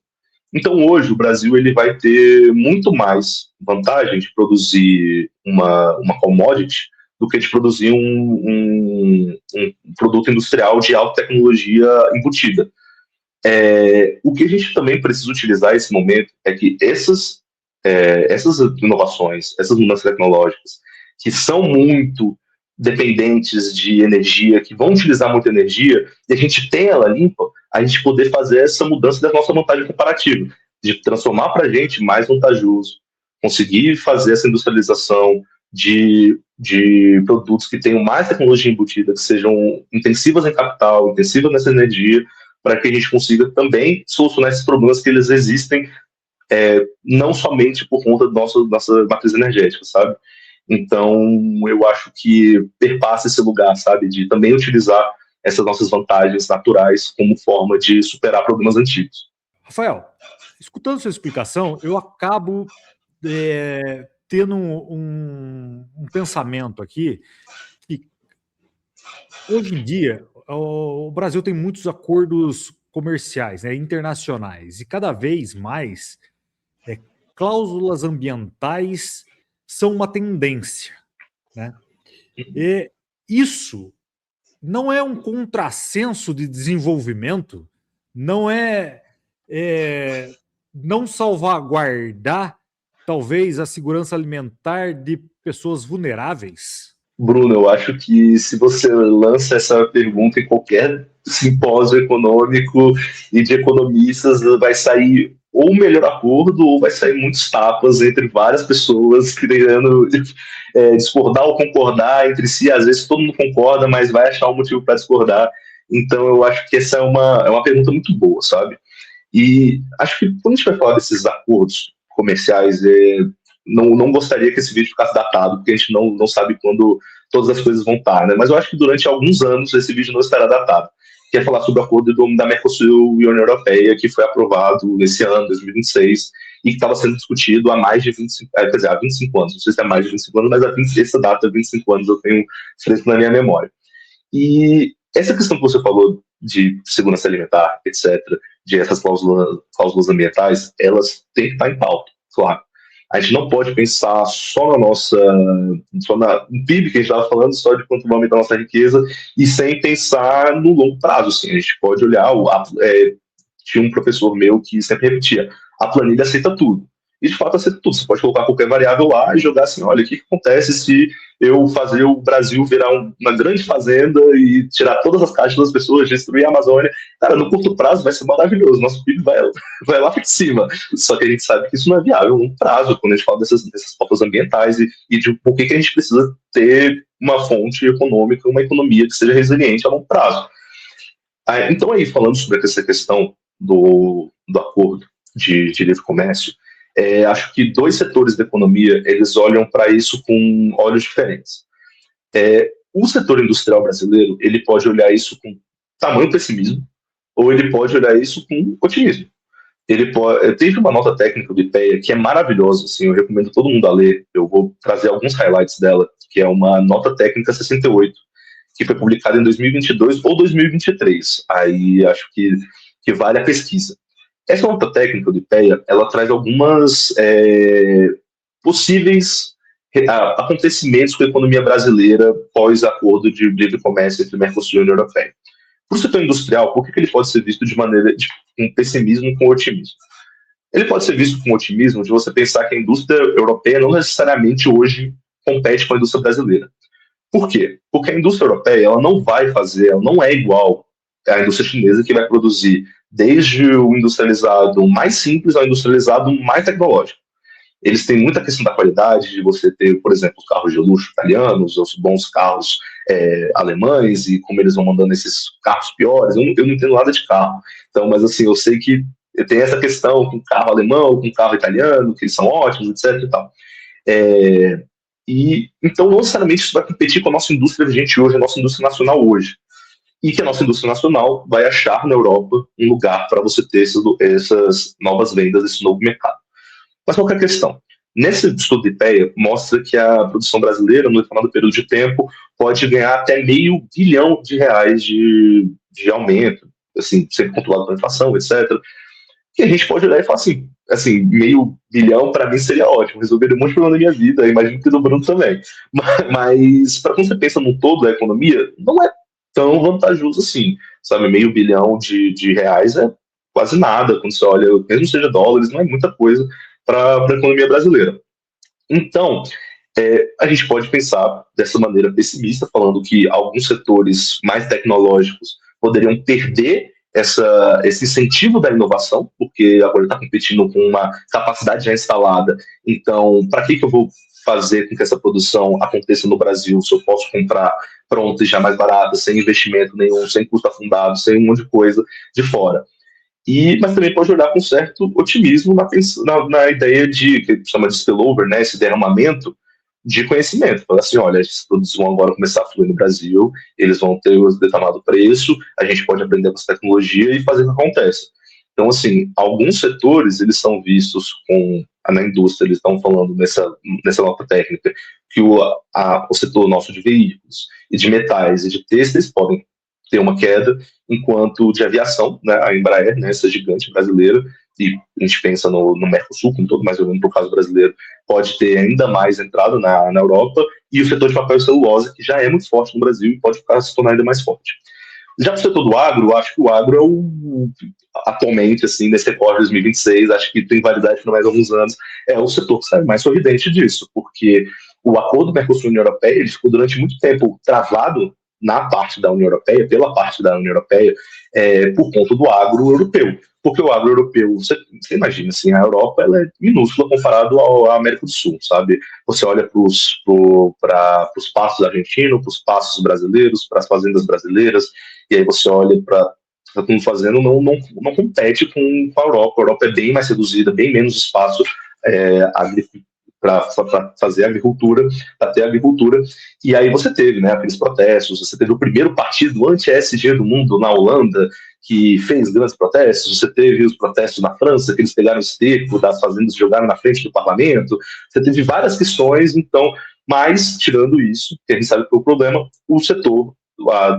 Então, hoje, o Brasil ele vai ter muito mais vantagem de produzir uma commodity do que de produzir um produto industrial de alta tecnologia embutida. O que a gente também precisa utilizar nesse momento é que essas inovações, essas mudanças tecnológicas, que são muito dependentes de energia, que vão utilizar muita energia, e a gente tem ela limpa, a gente poder fazer essa mudança da nossa vantagem comparativa, de transformar para a gente mais vantajoso, conseguir fazer essa industrialização de produtos que tenham mais tecnologia embutida, que sejam intensivas em capital, intensivas nessa energia, para que a gente consiga também solucionar esses problemas que eles existem, não somente por conta da nossa matriz energética, sabe? Então, eu acho que perpassa esse lugar, sabe, de também utilizar essas nossas vantagens naturais como forma de superar problemas antigos. Rafael, escutando sua explicação, eu acabo tendo um pensamento aqui que hoje em dia o Brasil tem muitos acordos comerciais, né, internacionais, e cada vez mais cláusulas ambientais são uma tendência, né? E isso não é um contrassenso de desenvolvimento, não não salvaguardar talvez a segurança alimentar de pessoas vulneráveis? Bruno, eu acho que se você lança essa pergunta em qualquer simpósio econômico e de economistas, vai sair ou o melhor acordo ou vai sair muitos tapas entre várias pessoas querendo discordar ou concordar entre si. Às vezes todo mundo concorda, mas vai achar um motivo para discordar. Então eu acho que essa é uma pergunta muito boa, sabe? E acho que quando a gente vai falar desses acordos comerciais, não gostaria que esse vídeo ficasse datado, porque a gente não sabe quando todas as coisas vão estar, né? Mas eu acho que durante alguns anos esse vídeo não estará datado. Que é falar sobre o acordo da Mercosul e União Europeia, que foi aprovado nesse ano, 2026, e que estava sendo discutido há mais de 25, quer dizer, há 25 anos, não sei se é mais de 25 anos, mas essa data, 25 anos, eu tenho fresco na minha memória. E essa questão que você falou de segurança alimentar, etc., de essas cláusulas ambientais, elas têm que estar em pauta, claro. A gente não pode pensar só no PIB que a gente estava falando, só de quanto vai aumentar a nossa riqueza, e sem pensar no longo prazo. Assim. A gente pode olhar, tinha um professor meu que sempre repetia, a planilha aceita tudo. E de fato aceita tudo. Você pode colocar qualquer variável lá e jogar assim, olha, o que acontece se eu fazer o Brasil virar uma grande fazenda e tirar todas as caixas das pessoas, destruir a Amazônia. Cara, no curto prazo vai ser maravilhoso, nosso PIB vai lá para cima. Só que a gente sabe que isso não é viável no prazo, quando a gente fala dessas pautas ambientais e de por que a gente precisa ter uma fonte econômica, uma economia que seja resiliente a longo prazo. Então aí, falando sobre essa questão do acordo de livre comércio, acho que dois setores da economia, eles olham para isso com olhos diferentes. O setor industrial brasileiro, ele pode olhar isso com tamanho pessimismo, ou ele pode olhar isso com otimismo. Teve uma nota técnica do IPEA que é maravilhosa, assim, eu recomendo todo mundo a ler, eu vou trazer alguns highlights dela, que é uma nota técnica 68, que foi publicada em 2022 ou 2023, aí acho que vale a pesquisa. Essa nota técnica do IPEA, ela traz algumas possíveis acontecimentos com a economia brasileira pós-acordo de livre comércio entre Mercosul e União Europeia. Para o setor industrial, por que ele pode ser visto de maneira com pessimismo e com otimismo? Ele pode ser visto com otimismo de você pensar que a indústria europeia não necessariamente hoje compete com a indústria brasileira. Por quê? Porque a indústria europeia ela não é igual à indústria chinesa, que vai produzir desde o industrializado mais simples ao industrializado mais tecnológico. Eles têm muita questão da qualidade, de você ter, por exemplo, os carros de luxo italianos, os bons carros alemães, e como eles vão mandando esses carros piores. Eu não entendo nada de carro. Então, mas assim, eu sei que tem essa questão com carro alemão, com carro italiano, que eles são ótimos, etc. E tal. Então, não necessariamente isso vai competir com a nossa indústria vigente hoje, a nossa indústria nacional hoje. E que a nossa indústria nacional vai achar na Europa um lugar para você ter essas novas vendas, esse novo mercado. Mas qual que é a questão? Nesse estudo do IPEA, mostra que a produção brasileira, no determinado período de tempo, pode ganhar até R$500 bilhão de aumento, assim, sempre controlado pela inflação, etc. E a gente pode olhar e falar assim, R$500 bilhão para mim seria ótimo, resolveria um monte de problema da minha vida, imagino que do Bruno também. Mas para quando você pensa no todo da economia, não é tão vantajoso assim, sabe? R$500 bilhão de reais é quase nada, quando você olha, mesmo seja dólares, não é muita coisa para a economia brasileira. Então, a gente pode pensar dessa maneira pessimista, falando que alguns setores mais tecnológicos poderiam perder esse incentivo da inovação, porque agora está competindo com uma capacidade já instalada. Então, para que eu vou fazer com que essa produção aconteça no Brasil se eu posso comprar pronta e já mais barata, sem investimento nenhum, sem custo afundado, sem um monte de coisa de fora? Mas também pode olhar com certo otimismo na ideia que chama de spillover, né, esse derramamento, de conhecimento. Fala assim, olha, esses produtos vão agora começar a fluir no Brasil, eles vão ter o determinado preço, a gente pode aprender com essa tecnologia e fazer o que acontece. Então, assim, alguns setores, eles são vistos na indústria, eles estão falando nessa nota técnica, que o setor nosso de veículos e de metais e de têxteis podem ter uma queda, enquanto de aviação, né, a Embraer, né, essa gigante brasileira, e a gente pensa no Mercosul, como todo, mais olhando para o caso brasileiro, pode ter ainda mais entrada na Europa, e o setor de papel e celulose, que já é muito forte no Brasil e pode se tornar ainda mais forte. Já para o setor do agro, eu acho que o agro atualmente, assim, nesse recorte de 2026, acho que tem validade por mais alguns anos, é o setor que sai mais sorridente disso, porque o acordo Mercosul-União Europeia, ele ficou durante muito tempo travado na parte da União Europeia, pela parte da União Europeia, por conta do agro europeu. Porque o agro europeu, você imagina, assim, a Europa ela é minúscula comparado à América do Sul, sabe? Você olha para os pastos argentinos, para os pastos brasileiros, para as fazendas brasileiras, e aí você olha para como fazendo, não compete com a Europa. A Europa é bem mais reduzida, bem menos espaço para fazer agricultura, para ter agricultura, e aí você teve, né, aqueles protestos, você teve o primeiro partido anti-ESG do mundo na Holanda, que fez grandes protestos, você teve os protestos na França, que eles pegaram o esterco das fazendas e jogaram na frente do parlamento, você teve várias questões, então, mas, tirando isso, que a gente sabe que foi o problema, o setor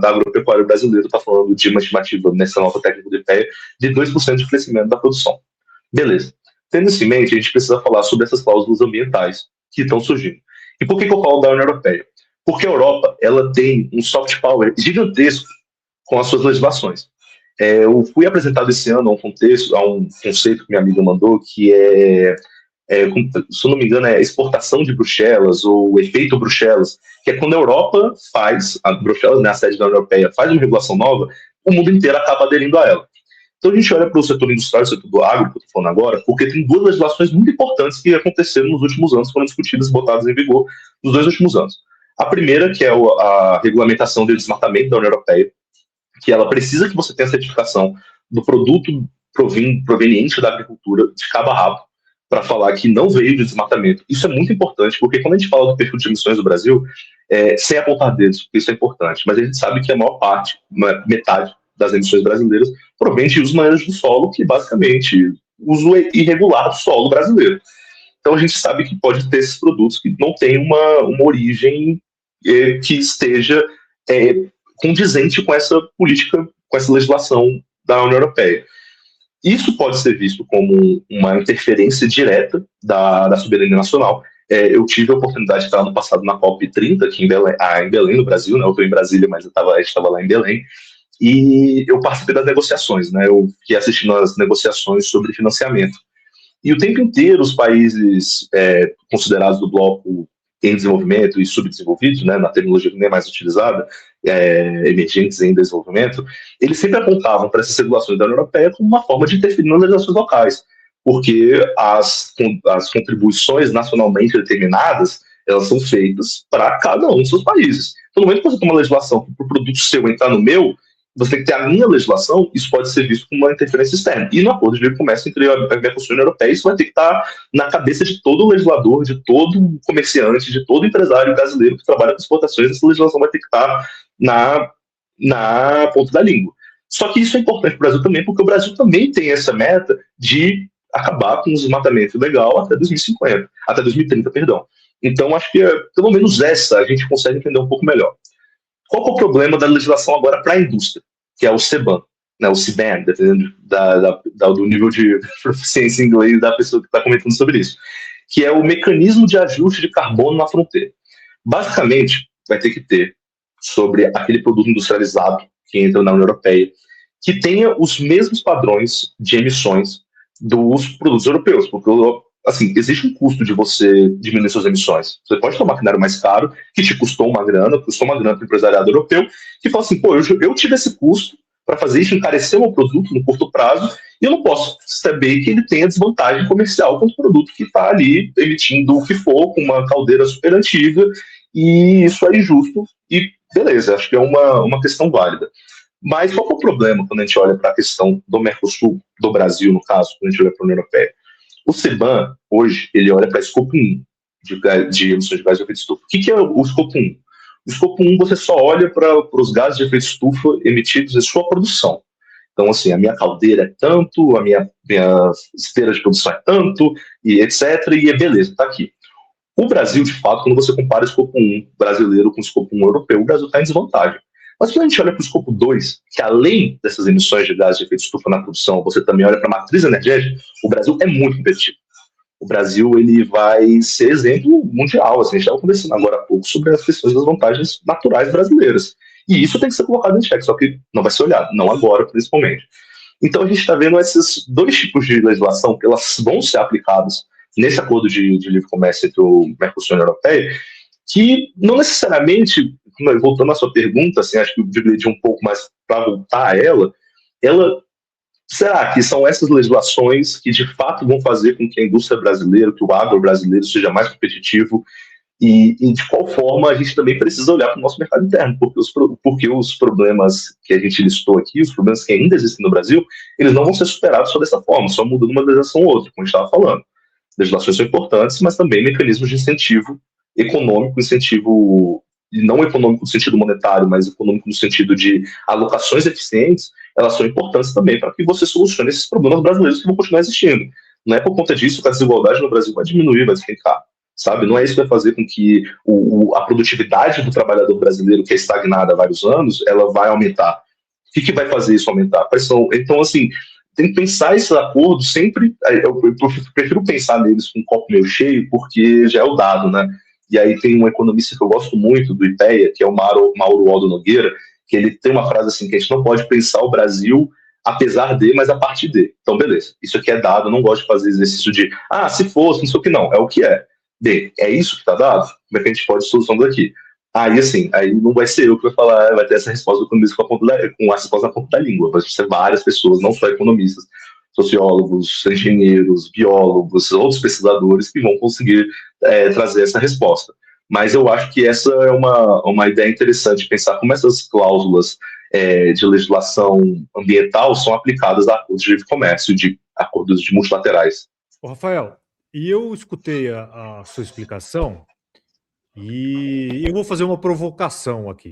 da agropecuária brasileira está falando de uma estimativa nessa nova técnica do IPEA de 2% de crescimento da produção. Beleza. Tendo isso em mente, a gente precisa falar sobre essas cláusulas ambientais que estão surgindo. E por que eu falo da União Europeia? Porque a Europa ela tem um soft power gigantesco com as suas legislações. Eu fui apresentado esse ano a um conceito que minha amiga mandou, que se eu não me engano, é exportação de Bruxelas, ou efeito Bruxelas, que é quando a Europa a Bruxelas, né, a sede da União Europeia, faz uma regulação nova, o mundo inteiro acaba aderindo a ela. Então a gente olha para o setor industrial e o setor do agro, que eu estou falando agora, porque tem duas legislações muito importantes que aconteceram nos últimos anos, foram discutidas e botadas em vigor nos 2 últimos anos. A primeira, que é a regulamentação do desmatamento da União Europeia, que ela precisa que você tenha a certificação do produto proveniente da agricultura de cabo a rabo, para falar que não veio de desmatamento. Isso é muito importante, porque quando a gente fala do perfil de emissões do Brasil, sem apontar dedos, porque isso é importante, mas a gente sabe que a maior parte, metade das emissões brasileiras, provém de uso manejo do solo, que basicamente uso irregular do solo brasileiro. Então a gente sabe que pode ter esses produtos que não têm uma origem que esteja condizente com essa política, com essa legislação da União Europeia. Isso pode ser visto como uma interferência direta da soberania nacional. Eu tive a oportunidade de estar ano passado na COP30, aqui em Belém, no Brasil, né? Eu estou em Brasília, mas a gente estava lá em Belém, e eu participei das negociações, né? Eu fiquei assistindo às negociações sobre financiamento. E o tempo inteiro os países considerados do bloco em desenvolvimento e subdesenvolvidos, né, na terminologia que nem é mais utilizada, emergentes em desenvolvimento, eles sempre apontavam para essas regulações da União Europeia como uma forma de interferir nas legislações locais, porque as contribuições nacionalmente determinadas, elas são feitas para cada um dos seus países. Então, no momento que você tem uma legislação para o produto seu entrar no meu, você tem que ter a minha legislação, isso pode ser visto como uma interferência externa. E no acordo de livre comércio entre a Mercosul e a União Europeia, isso vai ter que estar na cabeça de todo legislador, de todo comerciante, de todo empresário brasileiro que trabalha com exportações, essa legislação vai ter que estar na ponta da língua. Só que isso é importante para o Brasil também, porque o Brasil também tem essa meta de acabar com o desmatamento ilegal até 2030, perdão. Então, acho que pelo menos essa a gente consegue entender um pouco melhor. Qual é o problema da legislação agora para a indústria? Que é o CBAM, né, o CBAM, dependendo do nível de proficiência em inglês da pessoa que está comentando sobre isso, que é o mecanismo de ajuste de carbono na fronteira. Basicamente, vai ter que ter sobre aquele produto industrializado que entra na União Europeia, que tenha os mesmos padrões de emissões dos produtos europeus, porque assim, existe um custo de você diminuir suas emissões. Você pode ter um maquinário mais caro, que te custou uma grana para o empresariado europeu, que fala assim, pô, eu tive esse custo para fazer isso, encarecer o meu produto no curto prazo, e eu não posso saber que ele tenha desvantagem comercial com o produto que está ali emitindo o que for, com uma caldeira super antiga, e isso é injusto, e beleza, acho que é uma questão válida. Mas qual é o problema quando a gente olha para a questão do Mercosul, do Brasil, no caso, quando a gente olha para a União Europeia? O CBAM, hoje, ele olha para a Escopo 1, de emissões de gases de efeito estufa. O que é o escopo 1? O escopo 1 você só olha para os gases de efeito estufa emitidos em sua produção. Então, assim, a minha caldeira é tanto, a minha esteira de produção é tanto, e etc., e é beleza, está aqui. O Brasil, de fato, quando você compara o escopo 1 brasileiro com o escopo 1 europeu, o Brasil está em desvantagem. Mas quando a gente olha para o escopo 2, que além dessas emissões de gases de efeito estufa na produção, você também olha para a matriz energética, o Brasil é muito competitivo. O Brasil ele vai ser exemplo mundial. Assim, a gente estava conversando agora há pouco sobre as questões das vantagens naturais brasileiras. E isso tem que ser colocado em xeque, só que não vai ser olhado, não agora, principalmente. Então a gente está vendo esses dois tipos de legislação que elas vão ser aplicadas nesse acordo de livre comércio entre o Mercosul e a União Europeia, que não necessariamente, voltando à sua pergunta, assim, acho que eu dividir um pouco mais para voltar a ela, será que são essas legislações que de fato vão fazer com que a indústria brasileira, que o agro brasileiro seja mais competitivo e de qual forma a gente também precisa olhar para o nosso mercado interno, porque os problemas que a gente listou aqui, os problemas que ainda existem no Brasil, eles não vão ser superados só dessa forma, só mudando uma legislação ou outra, como a gente estava falando. Legislações são importantes, mas também mecanismos de incentivo econômico, incentivo e não econômico no sentido monetário, mas econômico no sentido de alocações eficientes, elas são importantes também para que você solucione esses problemas brasileiros que vão continuar existindo. Não é por conta disso que a desigualdade no Brasil vai diminuir, vai despencar, sabe? Não é isso que vai fazer com que a produtividade do trabalhador brasileiro, que é estagnada há vários anos, ela vai aumentar. O que vai fazer isso aumentar? Quais são? Então, assim, tem que pensar esses acordos sempre, eu prefiro pensar neles com um copo meio cheio, porque já é o dado, né? E aí tem um economista que eu gosto muito do IPEA, que é o Mauro Aldo Nogueira, que ele tem uma frase assim, que a gente não pode pensar o Brasil apesar de, mas a partir de. Então, beleza, isso aqui é dado, eu não gosto de fazer exercício de, se fosse, não sei o que não, é o que é. Bem, é isso que está dado? Como é que a gente pode solucionar daqui? Aí, assim, aí não vai ser eu que vai falar, vai ter essa resposta do economista com a resposta na ponta da língua, vai ser várias pessoas, não só economistas, sociólogos, engenheiros, biólogos, outros pesquisadores que vão conseguir trazer essa resposta. Mas eu acho que essa é uma ideia interessante, pensar como essas cláusulas de legislação ambiental são aplicadas a acordos de livre comércio, de acordos de multilaterais. Ô, Rafael, e eu escutei a sua explicação e eu vou fazer uma provocação aqui,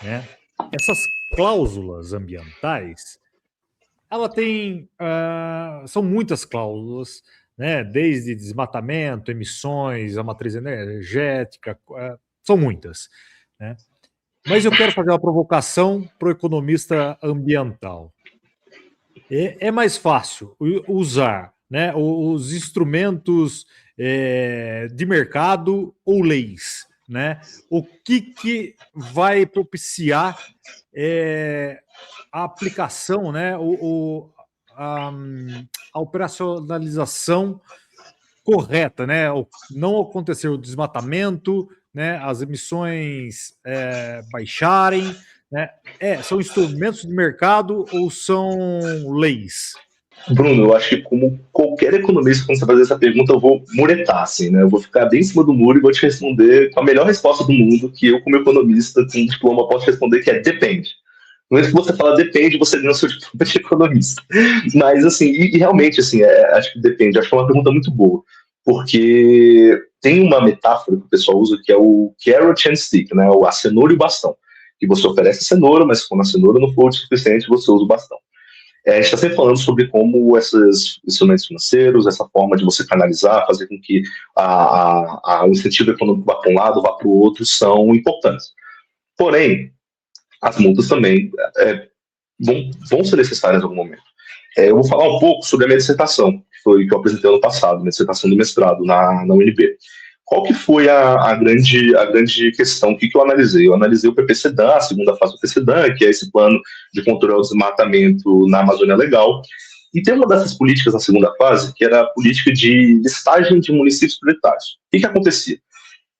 né? Essas cláusulas ambientais, ela tem, são muitas cláusulas, né? Desde desmatamento, emissões, a matriz energética, são muitas, né? Mas eu quero fazer uma provocação para o economista ambiental. É mais fácil usar, né, os instrumentos de mercado ou leis, né? O que vai propiciar a aplicação, né, a operacionalização correta, né? Não acontecer o desmatamento, né, as emissões baixarem, né? São instrumentos de mercado ou são leis? Bruno, eu acho que como qualquer economista, quando você fazer essa pergunta, eu vou muretar, assim, né? Eu vou ficar bem em cima do muro e vou te responder com a melhor resposta do mundo, que eu, como economista, com diploma, posso responder, que é depende. No momento que você fala depende, você ganha o seu diploma de economista. Mas, assim, e realmente, assim, acho que depende. Acho que é uma pergunta muito boa, porque tem uma metáfora que o pessoal usa que é o carrot and stick, né? A cenoura e o bastão. Que você oferece a cenoura, mas quando a cenoura não for o suficiente, você usa o bastão. A gente está sempre falando sobre como esses instrumentos financeiros, essa forma de você canalizar, fazer com que o incentivo econômico vá para um lado, vá para o outro, são importantes. Porém, as multas também vão ser necessárias em algum momento. Eu vou falar um pouco sobre a minha dissertação, que eu apresentei ano passado, minha dissertação do mestrado na UNB. Qual que foi a grande questão? O que eu analisei? Eu analisei o PPCDAN, a segunda fase do PPCDAN, que é esse plano de controle ao desmatamento na Amazônia Legal. E tem uma dessas políticas na segunda fase, que era a política de listagem de municípios prioritários. O que acontecia?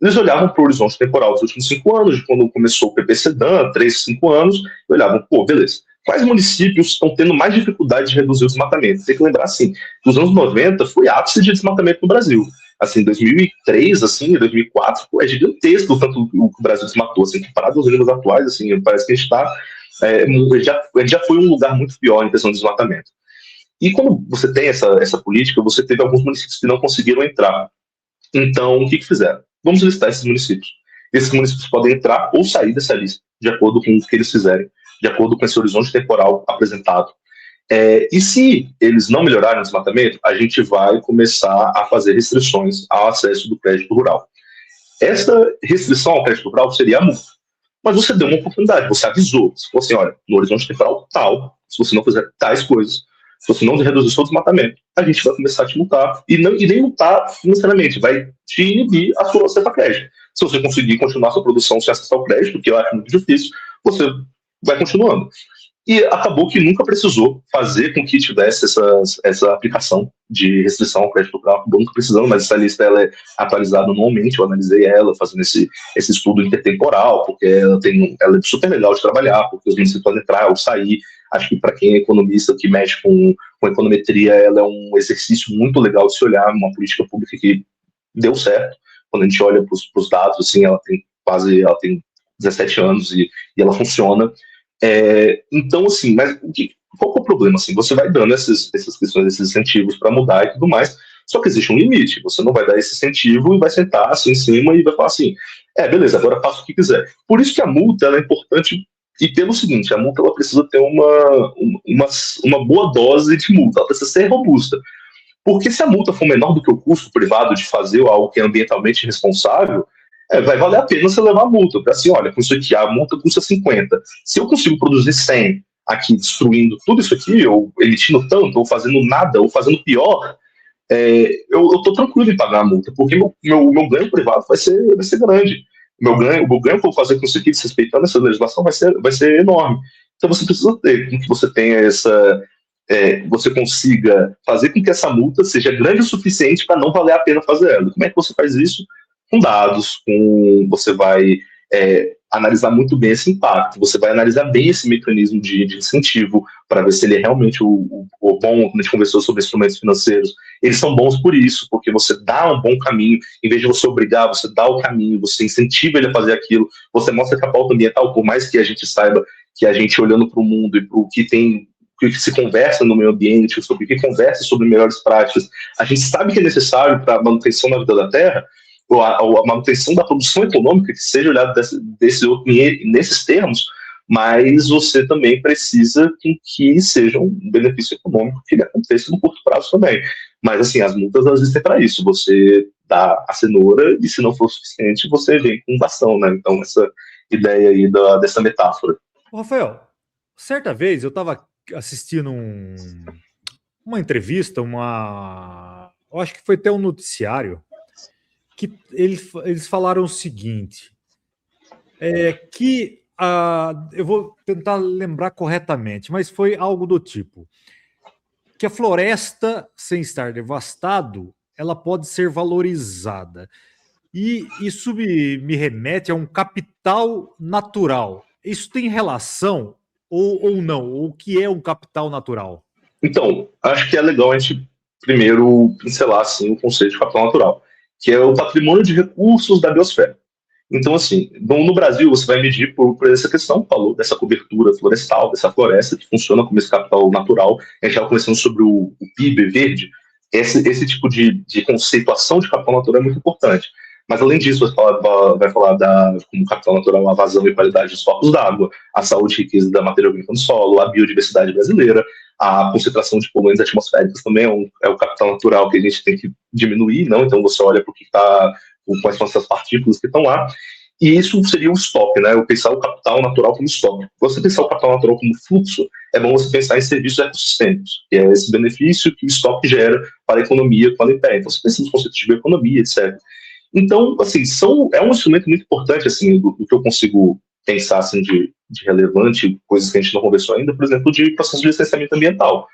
Eles olhavam para o horizonte temporal dos últimos 5 anos, de quando começou o PPCDAN, 3, 5 anos, e olhavam, beleza, quais municípios estão tendo mais dificuldade de reduzir o desmatamento? Tem que lembrar, assim, nos anos 90 foi ápice de desmatamento no Brasil. Assim, 2003, assim, 2004, é gigantesco o tanto que o Brasil desmatou, assim, comparado aos níveis atuais, assim, parece que a gente está, já foi um lugar muito pior em questão de desmatamento. E como você tem essa política, você teve alguns municípios que não conseguiram entrar. Então, o que fizeram? Vamos listar esses municípios. Esses municípios podem entrar ou sair dessa lista, de acordo com o que eles fizerem, de acordo com esse horizonte temporal apresentado. E se eles não melhorarem o desmatamento, a gente vai começar a fazer restrições ao acesso do crédito rural. Essa restrição ao crédito rural seria a multa. Mas você deu uma oportunidade, você avisou. Você falou assim, olha, no horizonte temporal tal, se você não fizer tais coisas, se você não reduzir o seu desmatamento, a gente vai começar a te multar. E nem multar financeiramente, vai te inibir a sua acesso a crédito. Se você conseguir continuar a sua produção sem acesso ao crédito, que eu acho muito difícil, você vai continuando. E acabou que nunca precisou fazer com que tivesse essa aplicação de restrição ao crédito rural. Acabou nunca precisando, mas essa lista ela é atualizada anualmente. Eu analisei ela fazendo esse estudo intertemporal, porque ela é super legal de trabalhar, porque os municípios podem entrar ou sair. Acho que para quem é economista, que mexe com econometria, ela é um exercício muito legal de se olhar, uma política pública que deu certo. Quando a gente olha para os dados, assim, ela tem 17 anos e ela funciona. Então, assim, mas qual que é o problema? Assim, você vai dando essas questões, esses incentivos para mudar e tudo mais, só que existe um limite. Você não vai dar esse incentivo e vai sentar assim em cima e vai falar assim, beleza, agora faça o que quiser. Por isso que a multa ela é importante, e pelo seguinte, a multa ela precisa ter uma boa dose de multa, ela precisa ser robusta. Porque se a multa for menor do que o custo privado de fazer algo que é ambientalmente responsável, vai valer a pena você levar a multa. Porque assim, olha, com isso aqui, a multa custa 50. Se eu consigo produzir 100 aqui, destruindo tudo isso aqui, ou emitindo tanto, ou fazendo nada, ou fazendo pior, eu estou tranquilo em pagar a multa, porque meu ganho privado vai ser grande. O ganho que eu vou fazer com isso aqui, desrespeitando essa legislação, vai ser enorme. Então você precisa ter, que você tenha você consiga fazer com que essa multa seja grande o suficiente para não valer a pena fazer ela. Como é que você faz isso? Com dados, você vai analisar muito bem esse impacto, você vai analisar bem esse mecanismo de incentivo para ver se ele é realmente o bom. Quando a gente conversou sobre instrumentos financeiros, eles são bons por isso, porque você dá um bom caminho, em vez de você obrigar, você dá o caminho, você incentiva ele a fazer aquilo, você mostra que a pauta ambiental, por mais que a gente saiba que a gente olhando para o mundo e para o que tem, que se conversa no meio ambiente, sobre o que conversa sobre melhores práticas, a gente sabe que é necessário para a manutenção da vida da Terra, ou a manutenção da produção econômica, que seja olhado nesses termos, mas você também precisa que seja um benefício econômico que ele aconteça no curto prazo também. Mas, assim, as multas elas existem para isso. Você dá a cenoura e, se não for suficiente, você vem com bastão, né? Então, essa ideia aí dessa metáfora. Rafael, certa vez eu estava assistindo uma entrevista, eu acho que foi até um noticiário, que eles falaram o seguinte, eu vou tentar lembrar corretamente, mas foi algo do tipo, que a floresta, sem estar devastado, ela pode ser valorizada. E isso me remete a um capital natural. Isso tem relação ou não? Ou o que é um capital natural? Então, acho que é legal a gente primeiro pincelar assim, o conceito de capital natural, que é o patrimônio de recursos da biosfera. Então, assim, no Brasil, você vai medir por essa questão, falou dessa cobertura florestal, dessa floresta, que funciona como esse capital natural. A gente estava conversando sobre o PIB verde. Esse tipo de conceituação de capital natural é muito importante. Mas, além disso, vai falar como capital natural a vazão e qualidade dos corpos d'água, a saúde e riqueza da matéria orgânica no solo, a biodiversidade brasileira, a concentração de poluentes atmosféricos também é o capital natural que a gente tem que diminuir, não? Então, você olha para o que está, quais são essas partículas que estão lá, e isso seria o estoque, né? Eu pensar o capital natural como estoque. Você pensar o capital natural como fluxo, é bom você pensar em serviços ecossistêmicos, que é esse benefício que o estoque gera para a economia quando impede. Então, você pensa nos conceitos de bioeconomia, etc. Então, assim, é um instrumento muito importante, assim, do que eu consigo pensar, assim, de relevante, coisas que a gente não conversou ainda, por exemplo, de processo de licenciamento ambiental.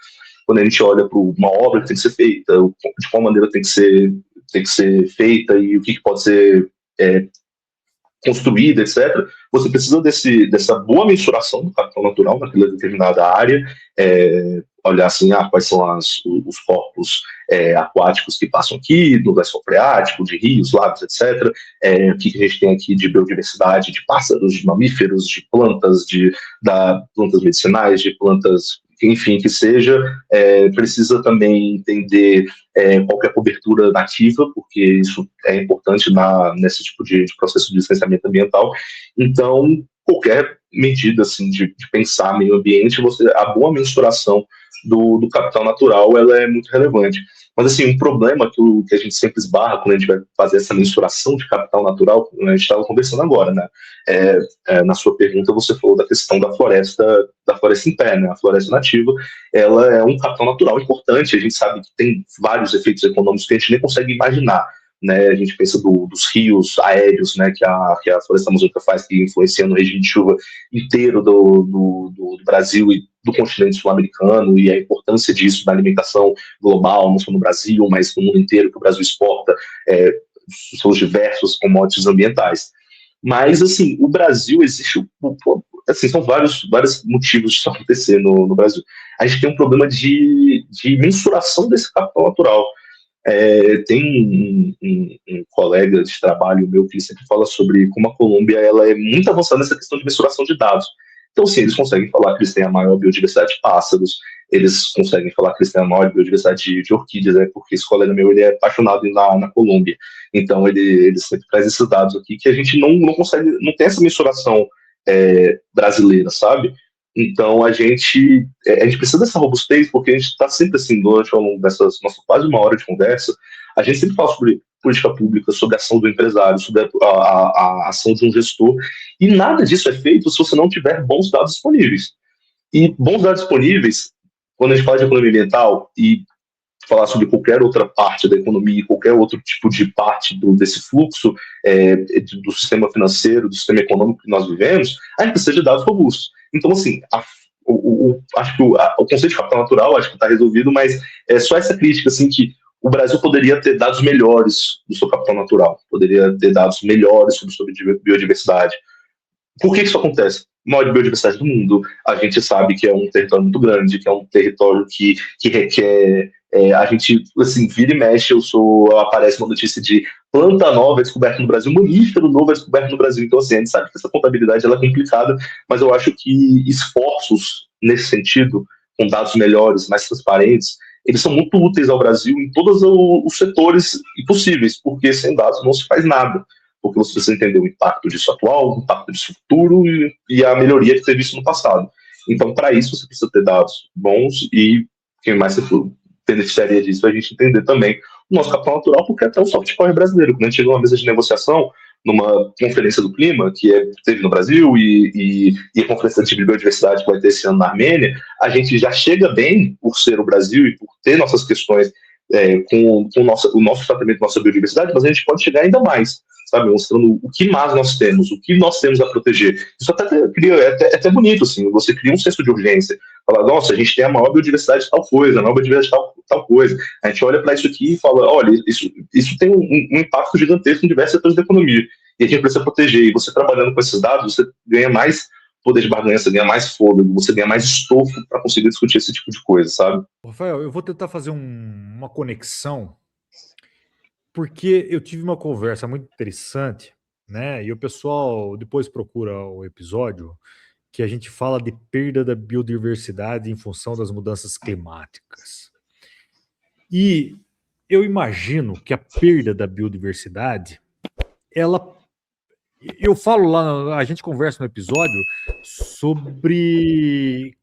Quando a gente olha para uma obra que tem que ser feita, de qual maneira tem que ser feita e o que pode ser construída, etc., você precisa dessa boa mensuração do capital natural naquela determinada área, olhar assim, quais são os corpos aquáticos que passam aqui, do lençol freático, de rios, lagos, etc., o que a gente tem aqui de biodiversidade, de pássaros, de mamíferos, de plantas, plantas medicinais, de plantas enfim, que seja, precisa também entender qual que é a cobertura nativa, porque isso é importante nesse tipo de processo de licenciamento ambiental. Então, qualquer medida assim, de pensar meio ambiente, a boa mensuração do capital natural, ela é muito relevante. Mas, assim, um problema que a gente sempre esbarra quando a gente vai fazer essa mensuração de capital natural, a gente estava conversando agora, né? Na sua pergunta, você falou da questão da floresta em pé, né? A floresta nativa, ela é um capital natural importante. A gente sabe que tem vários efeitos econômicos que a gente nem consegue imaginar, né? A gente pensa dos rios aéreos, né? Que a floresta amazônica faz, que influencia no regime de chuva inteiro do Brasil e do continente sul-americano, e a importância disso na alimentação global, não só no Brasil, mas no mundo inteiro, que o Brasil exporta seus diversos commodities ambientais. Mas, assim, o Brasil existe, assim, são vários motivos disso acontecer no Brasil. A gente tem um problema de mensuração desse capital natural. Tem um colega de trabalho meu que sempre fala sobre como a Colômbia ela é muito avançada nessa questão de mensuração de dados. Então, sim, eles conseguem falar que eles têm a maior biodiversidade de pássaros, eles conseguem falar que eles têm a maior biodiversidade de orquídeas, porque esse colega meu ele é apaixonado na Colômbia. Então, ele sempre traz esses dados aqui que a gente não consegue, não tem essa mensuração brasileira, sabe? Então, a gente precisa dessa robustez, porque a gente está sempre assim, durante ao longo dessas nossas quase uma hora de conversa, a gente sempre fala sobre política pública, sobre a ação do empresário, sobre a ação de um gestor, e nada disso é feito se você não tiver bons dados disponíveis. E bons dados disponíveis, quando a gente fala de economia ambiental e falar sobre qualquer outra parte da economia, qualquer outro tipo de parte desse fluxo do sistema financeiro, do sistema econômico que nós vivemos, a gente precisa de dados robustos. Então, assim, acho que o conceito de capital natural acho que está resolvido, mas é só essa crítica, assim, que o Brasil poderia ter dados melhores do seu capital natural, poderia ter dados melhores sobre biodiversidade. Por que isso acontece? Maior biodiversidade do mundo, a gente sabe que é um território muito grande, que é um território que requer... a gente, assim, vira e mexe, aparece uma notícia de planta nova descoberta no Brasil, mamífero novo descoberto no Brasil. Então, assim, a gente sabe que essa contabilidade ela é complicada, mas eu acho que esforços nesse sentido, com dados melhores, mais transparentes, eles são muito úteis ao Brasil em todos os setores possíveis, porque sem dados não se faz nada. Porque você precisa entender o impacto disso atual, o impacto disso futuro e a melhoria que teve visto no passado. Então, para isso, você precisa ter dados bons e quem mais se beneficiaria disso é a gente entender também o nosso capital natural, porque até o soft power brasileiro. Quando a gente chegou numa mesa de negociação, numa conferência do clima, que teve no Brasil, e a conferência de biodiversidade que vai ter esse ano na Armênia, a gente já chega bem por ser o Brasil e por ter nossas questões com o nosso tratamento da nossa biodiversidade, mas a gente pode chegar ainda mais, sabe, mostrando o que mais nós temos, o que nós temos a proteger. Isso é até bonito, assim, você cria um senso de urgência, fala, nossa, a gente tem a maior biodiversidade de tal coisa, a maior biodiversidade de tal coisa, a gente olha para isso aqui e fala, olha, isso tem um impacto gigantesco em diversos setores da economia, e a gente precisa proteger, e você trabalhando com esses dados, você ganha mais poder de barganha, você ganha mais fôlego, você ganha mais estofo para conseguir discutir esse tipo de coisa, sabe? Rafael, eu vou tentar fazer uma conexão, porque eu tive uma conversa muito interessante, né? E o pessoal depois procura o episódio que a gente fala de perda da biodiversidade em função das mudanças climáticas. E eu imagino que a perda da biodiversidade, eu falo lá, a gente conversa no episódio sobre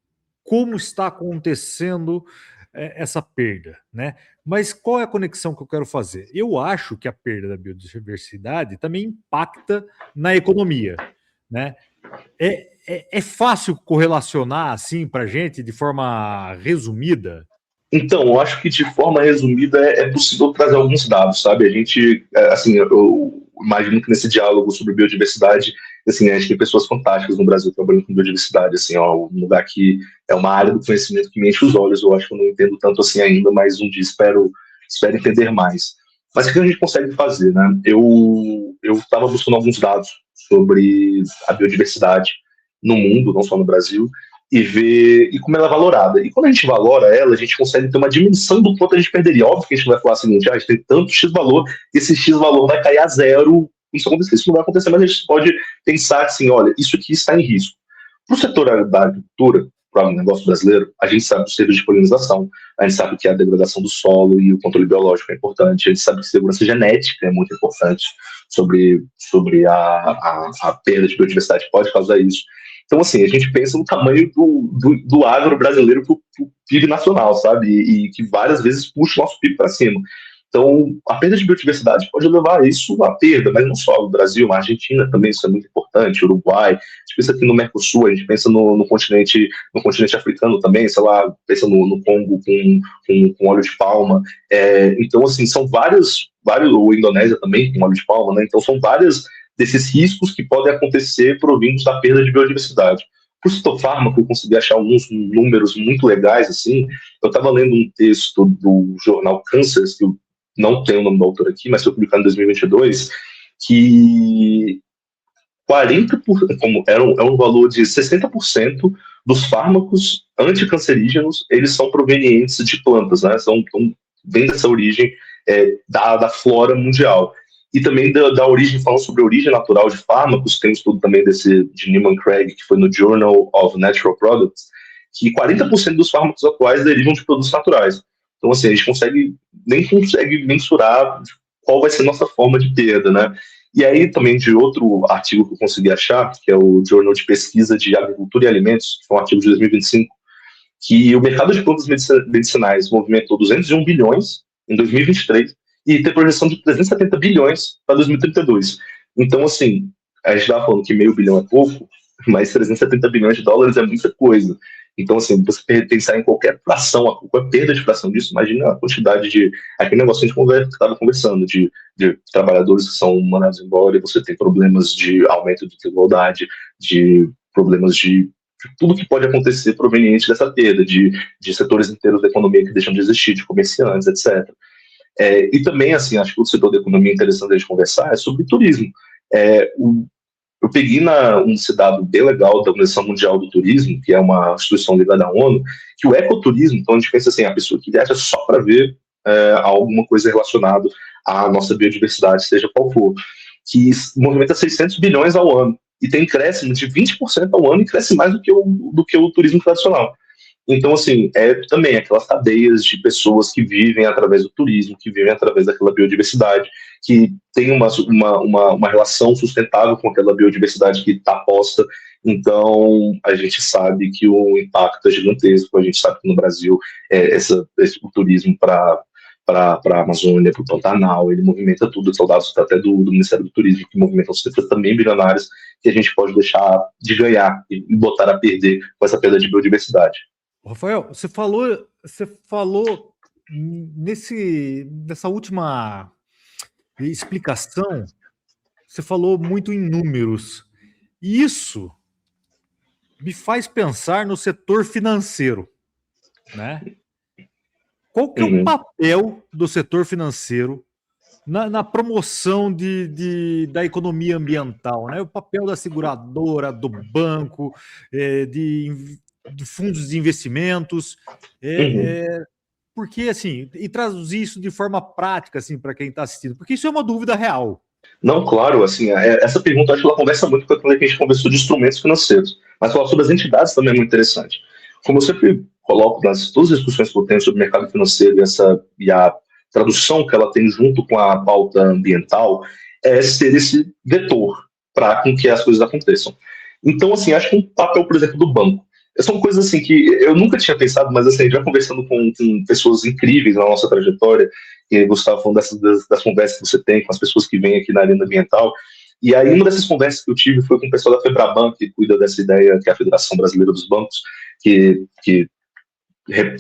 como está acontecendo essa perda, né? Mas qual é a conexão que eu quero fazer? Eu acho que a perda da biodiversidade também impacta na economia, né? É fácil correlacionar assim para a gente de forma resumida? Então, eu acho que de forma resumida é possível trazer alguns dados, sabe? A gente, assim, eu imagino que nesse diálogo sobre biodiversidade, assim, a gente tem pessoas fantásticas no Brasil trabalhando com biodiversidade, assim, ó, um lugar que é uma área do conhecimento que me enche os olhos, eu acho que eu não entendo tanto assim ainda, mas um dia espero entender mais. Mas o que a gente consegue fazer, né? Eu estava buscando alguns dados sobre a biodiversidade no mundo, não só no Brasil, e ver como ela é valorada. E quando a gente valora ela, a gente consegue ter uma dimensão do quanto a gente perderia. Óbvio que a gente vai falar o seguinte, a gente tem tanto X valor, e esse X valor vai cair a zero, isso não vai acontecer, mas a gente pode pensar assim, olha, isso aqui está em risco. Para o setor da agricultura, para o negócio brasileiro, a gente sabe dos riscos de polinização, a gente sabe que a degradação do solo e o controle biológico é importante, a gente sabe que segurança genética é muito importante sobre a perda de biodiversidade que pode causar isso. Então, assim, a gente pensa no tamanho do agro brasileiro para o PIB nacional, sabe? E que várias vezes puxa o nosso PIB para cima. Então, a perda de biodiversidade pode levar a isso à perda, mas não só no Brasil, na Argentina também isso é muito importante, Uruguai, a gente pensa aqui no Mercosul, a gente pensa no continente africano também, sei lá, pensa no Congo com óleo de palma. Então, assim, são vários, ou Indonésia também com óleo de palma, né? Então, são vários desses riscos que podem acontecer provindos da perda de biodiversidade. Por citofármaco, eu consegui achar alguns números muito legais, assim. Eu estava lendo um texto do jornal Cancers, que eu não tenho o nome do autor aqui, mas foi publicado em 2022, que 40%, é um valor de 60% dos fármacos anticancerígenos, eles são provenientes de plantas, né? Vem dessa origem da flora mundial. E também da origem, falando sobre a origem natural de fármacos, tem um estudo também de Neiman Craig, que foi no Journal of Natural Products, que 40% dos fármacos atuais derivam de produtos naturais. Então, assim, a gente nem consegue mensurar qual vai ser a nossa forma de perda, né? E aí, também, de outro artigo que eu consegui achar, que é o Journal de Pesquisa de Agricultura e Alimentos, que foi um artigo de 2025, que o mercado de plantas medicinais movimentou 201 bilhões em 2023 e tem projeção de 370 bilhões para 2032. Então, assim, a gente estava falando que meio bilhão é pouco, mas 370 bilhões de dólares é muita coisa. Então, assim, você pensar em qualquer fração, qualquer perda de fração disso, imagina a quantidade de... Aquele negócio que a gente estava conversando, de trabalhadores que são mandados embora, e você tem problemas de aumento de desigualdade, de problemas de tudo que pode acontecer proveniente dessa perda, de setores inteiros da economia que deixam de existir, de comerciantes, etc. E também, assim, acho que o setor da economia interessante a gente conversar é sobre turismo. Eu peguei um dado bem legal da Organização Mundial do Turismo, que é uma instituição ligada à ONU, que o ecoturismo, então a gente pensa assim, a pessoa que viaja só para ver alguma coisa relacionada à nossa biodiversidade, seja qual for, que movimenta 600 bilhões ao ano, e tem crescimento de 20% ao ano, e cresce mais do que o turismo tradicional. Então, assim, também aquelas cadeias de pessoas que vivem através do turismo, que vivem através daquela biodiversidade, que tem uma relação sustentável com aquela biodiversidade que está posta. Então, a gente sabe que o impacto é gigantesco. A gente sabe que no Brasil, o turismo para a Amazônia, para o Pantanal, ele movimenta tudo, são dados até do Ministério do Turismo, que movimentam cifras também bilionárias, que a gente pode deixar de ganhar e botar a perder com essa perda de biodiversidade. Rafael, você falou nessa última explicação, você falou muito em números. E isso me faz pensar no setor financeiro, né? Qual que é o papel do setor financeiro na promoção da economia ambiental, né? O papel da seguradora, do banco, de fundos de investimentos, porque assim, e traduzir isso de forma prática assim para quem está assistindo, porque isso é uma dúvida real. Não, claro, assim, essa pergunta acho que ela conversa muito com aquilo que a gente conversou de instrumentos financeiros, mas falar sobre as entidades também é muito interessante. Como eu sempre coloco nas todas as discussões que eu tenho sobre o mercado financeiro e a tradução que ela tem junto com a pauta ambiental, é ser esse vetor para com que as coisas aconteçam. Então, assim, acho que um papel, por exemplo, do banco, são coisas assim que eu nunca tinha pensado, mas assim, já conversando com pessoas incríveis na nossa trajetória, e você estava falando das conversas que você tem com as pessoas que vêm aqui na arena ambiental, e aí uma dessas conversas que eu tive foi com o pessoal da Febraban, que cuida dessa ideia, que é a Federação Brasileira dos Bancos, que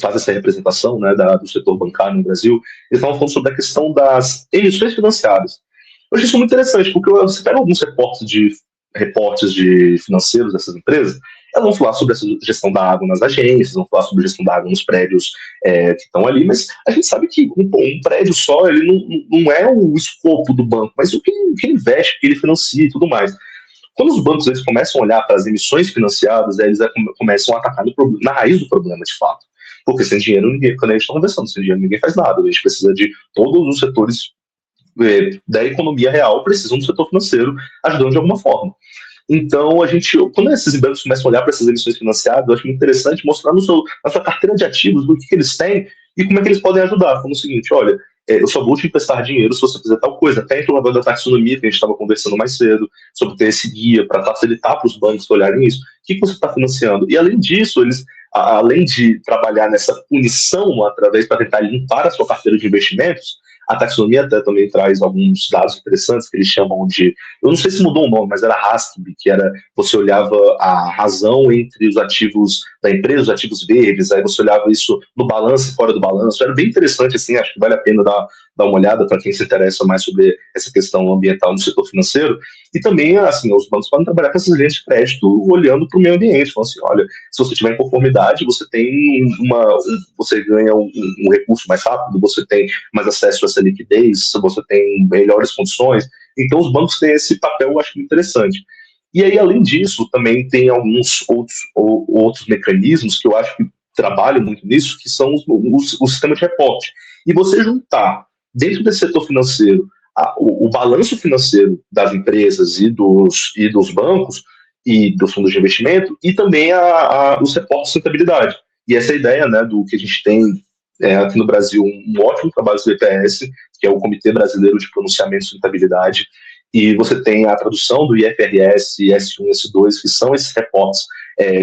faz essa representação, né, do setor bancário no Brasil. Eles estavam falando sobre a questão das emissões financiadas. Eu achei isso muito interessante, porque você pega alguns reportes de financeiros dessas empresas, elas vão falar sobre essa gestão da água nas agências, vão falar sobre a gestão da água nos prédios que estão ali, mas a gente sabe que um prédio só, ele não é o escopo do banco, mas o que ele investe, o que ele financia e tudo mais. Quando os bancos eles começam a olhar para as emissões financiadas, eles começam a atacar na raiz do problema, de fato. Porque sem dinheiro, quando a gente está conversando, sem dinheiro ninguém faz nada. A gente precisa de todos os setores da economia real, precisam do setor financeiro ajudando de alguma forma. Então, quando esses bancos começam a olhar para essas emissões financiadas, eu acho muito interessante mostrar na sua carteira de ativos do que eles têm e como é que eles podem ajudar. Como o seguinte, olha, eu só vou te emprestar dinheiro se você fizer tal coisa. Até entrou na da taxonomia, que a gente estava conversando mais cedo, sobre ter esse guia para facilitar para os bancos olharem isso. O que você está financiando? E, além disso, além de trabalhar nessa punição através para tentar limpar a sua carteira de investimentos, a taxonomia até também traz alguns dados interessantes que eles chamam de, eu não sei se mudou o nome, mas era HASCB, que era, você olhava a razão entre os ativos da empresa, os ativos verdes, aí você olhava isso no balanço e fora do balanço, era bem interessante, assim, acho que vale a pena dar uma olhada para quem se interessa mais sobre essa questão ambiental no setor financeiro, e também, assim, os bancos podem trabalhar com essas linhas de crédito olhando para o meio ambiente, falando assim, olha, se você tiver em conformidade, você ganha um recurso mais rápido, você tem mais acesso a essa liquidez, você tem melhores condições. Então, os bancos têm esse papel, eu acho interessante. E aí, além disso, também tem alguns outros mecanismos que eu acho que trabalham muito nisso, que são o sistema de reporte. E você juntar, dentro desse setor financeiro, o balanço financeiro das empresas e dos bancos e dos fundos de investimento, e também os reportes de sustentabilidade. E essa ideia, né, do que a gente tem aqui no Brasil, um ótimo trabalho do IPS, que é o Comitê Brasileiro de Pronunciamento de Sustentabilidade, e você tem a tradução do IFRS, S1 e S2, que são esses reportes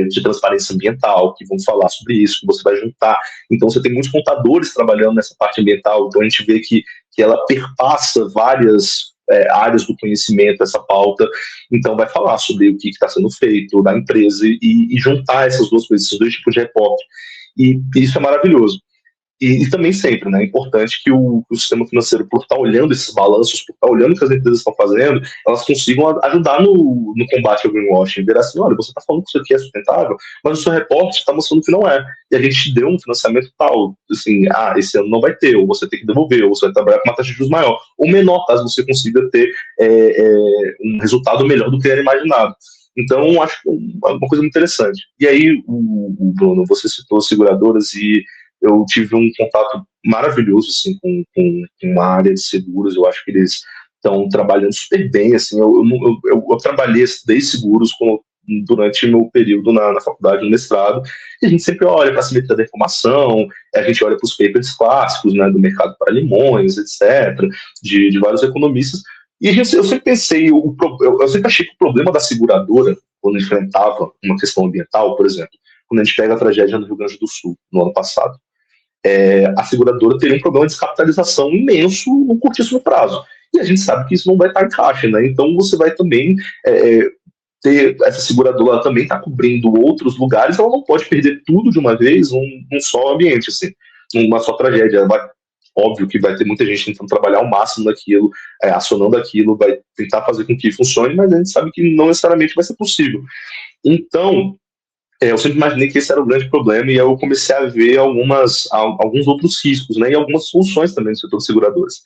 de transparência ambiental, que vão falar sobre isso, que você vai juntar. Então, você tem muitos contadores trabalhando nessa parte ambiental, então a gente vê que ela perpassa várias áreas do conhecimento, essa pauta, então vai falar sobre o que está sendo feito da empresa e juntar essas duas coisas, esses dois tipos de reporte. E isso é maravilhoso. E também sempre, né, é importante que o sistema financeiro, por estar olhando esses balanços, por estar olhando o que as empresas estão fazendo, elas consigam ajudar no combate ao greenwashing, ver assim, olha, você está falando que isso aqui é sustentável, mas o seu reporte está mostrando que não é, e a gente te deu um financiamento tal, assim, esse ano não vai ter, ou você tem que devolver, ou você vai trabalhar com uma taxa de juros maior, ou menor, caso você consiga ter um resultado melhor do que era imaginado. Então, acho que é uma coisa muito interessante. E aí, o Bruno, você citou seguradoras e eu tive um contato maravilhoso assim, com a área de seguros. Eu acho que eles estão trabalhando super bem. Assim, eu trabalhei, estudei seguros durante meu período na faculdade, no mestrado, e a gente sempre olha para a simetria da informação, a gente olha para os papers clássicos, né, do mercado para limões, etc., de vários economistas, e eu sempre pensei, eu sempre achei que o problema da seguradora, quando enfrentava uma questão ambiental, por exemplo, quando a gente pega a tragédia no Rio Grande do Sul, no ano passado, a seguradora teria um problema de descapitalização imenso no curtíssimo prazo. E a gente sabe que isso não vai estar em caixa, né? Então você vai também ter essa seguradora, ela também está cobrindo outros lugares, ela não pode perder tudo de uma vez num só ambiente, assim, numa só tragédia. Óbvio que vai ter muita gente tentando trabalhar ao máximo daquilo, acionando aquilo, vai tentar fazer com que funcione, mas a gente sabe que não necessariamente vai ser possível. Então, eu sempre imaginei que esse era o grande problema, e eu comecei a ver alguns outros riscos, né, e algumas soluções também no setor de seguradoras.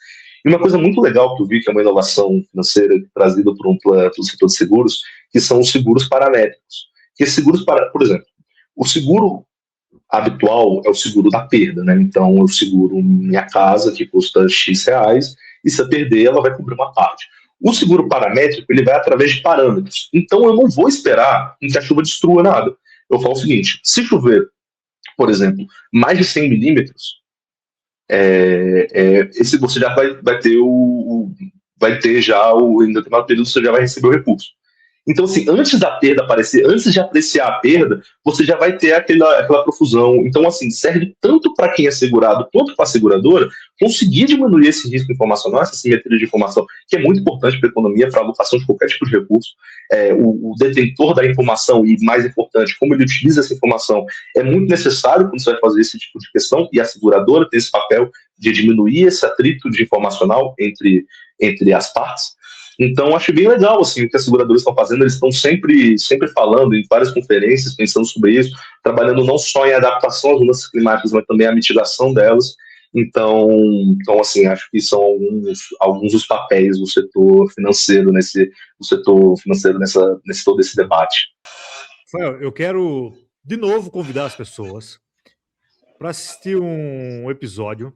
E uma coisa muito legal que eu vi, que é uma inovação financeira trazida pelo setor de seguros, que são os seguros paramétricos. Que seguros por exemplo, o seguro habitual é o seguro da perda, né? Então eu seguro minha casa, que custa X reais, e se eu perder, ela vai cobrir uma parte. O seguro paramétrico, ele vai através de parâmetros. Então eu não vou esperar que a chuva destrua nada. Eu falo o seguinte: se chover, por exemplo, mais de 100 milímetros, esse você já vai ter já em determinado período você já vai receber o recurso. Então, assim, antes da perda aparecer, antes de apreciar a perda, você já vai ter aquela profusão. Então, assim, serve tanto para quem é segurado quanto para a seguradora conseguir diminuir esse risco informacional, essa simetria de informação, que é muito importante para a economia, para a alocação de qualquer tipo de recurso. O detentor da informação, e mais importante, como ele utiliza essa informação, é muito necessário quando você vai fazer esse tipo de questão, e a seguradora tem esse papel de diminuir esse atrito de informacional entre as partes. Então, acho bem legal assim, o que as seguradoras estão fazendo. Eles estão sempre falando em várias conferências, pensando sobre isso, trabalhando não só em adaptação às mudanças climáticas, mas também a mitigação delas. Então assim, acho que são alguns dos papéis do setor financeiro nesse todo esse debate. Rafael, eu quero de novo convidar as pessoas para assistir um episódio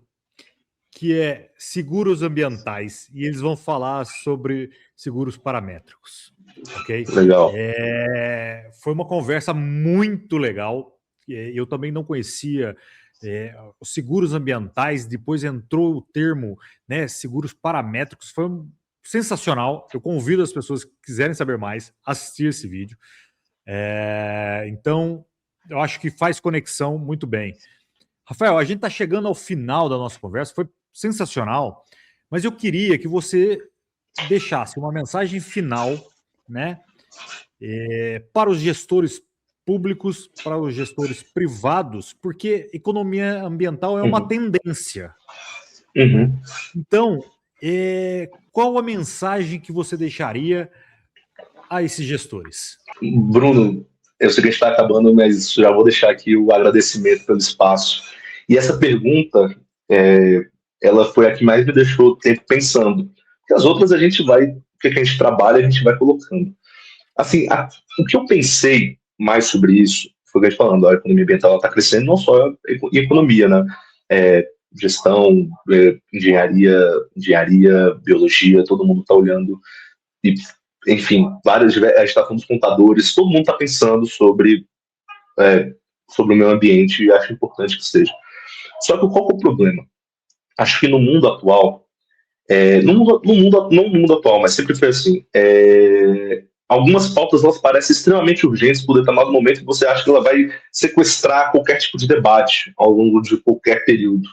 que é seguros ambientais, e eles vão falar sobre seguros paramétricos, ok? Legal. Foi uma conversa muito legal. Eu também não conhecia os seguros ambientais, depois entrou o termo, né, seguros paramétricos, foi sensacional. Eu convido as pessoas que quiserem saber mais a assistir esse vídeo. Então, eu acho que faz conexão muito bem. Rafael, a gente está chegando ao final da nossa conversa, foi sensacional, mas eu queria que você deixasse uma mensagem final, né, para os gestores públicos, para os gestores privados, porque economia ambiental é uma tendência. Uhum. Então, qual a mensagem que você deixaria a esses gestores? Bruno, eu sei que a gente está acabando, mas já vou deixar aqui o agradecimento pelo espaço. E essa pergunta, ela foi a que mais me deixou o tempo pensando. Porque as outras a gente vai, o que a gente trabalha, a gente vai colocando. Assim, o que eu pensei mais sobre isso, foi o que a gente falando, a economia ambiental está crescendo, não só em economia, né? Gestão, engenharia, biologia, todo mundo está olhando. E, enfim, a gente está falando dos contadores, todo mundo está pensando sobre o meio ambiente e acho importante que seja. Só que qual que é o problema? Acho que no mundo atual, no mundo atual, mas sempre foi assim, algumas pautas elas parecem extremamente urgentes por determinado momento que você acha que ela vai sequestrar qualquer tipo de debate ao longo de qualquer período.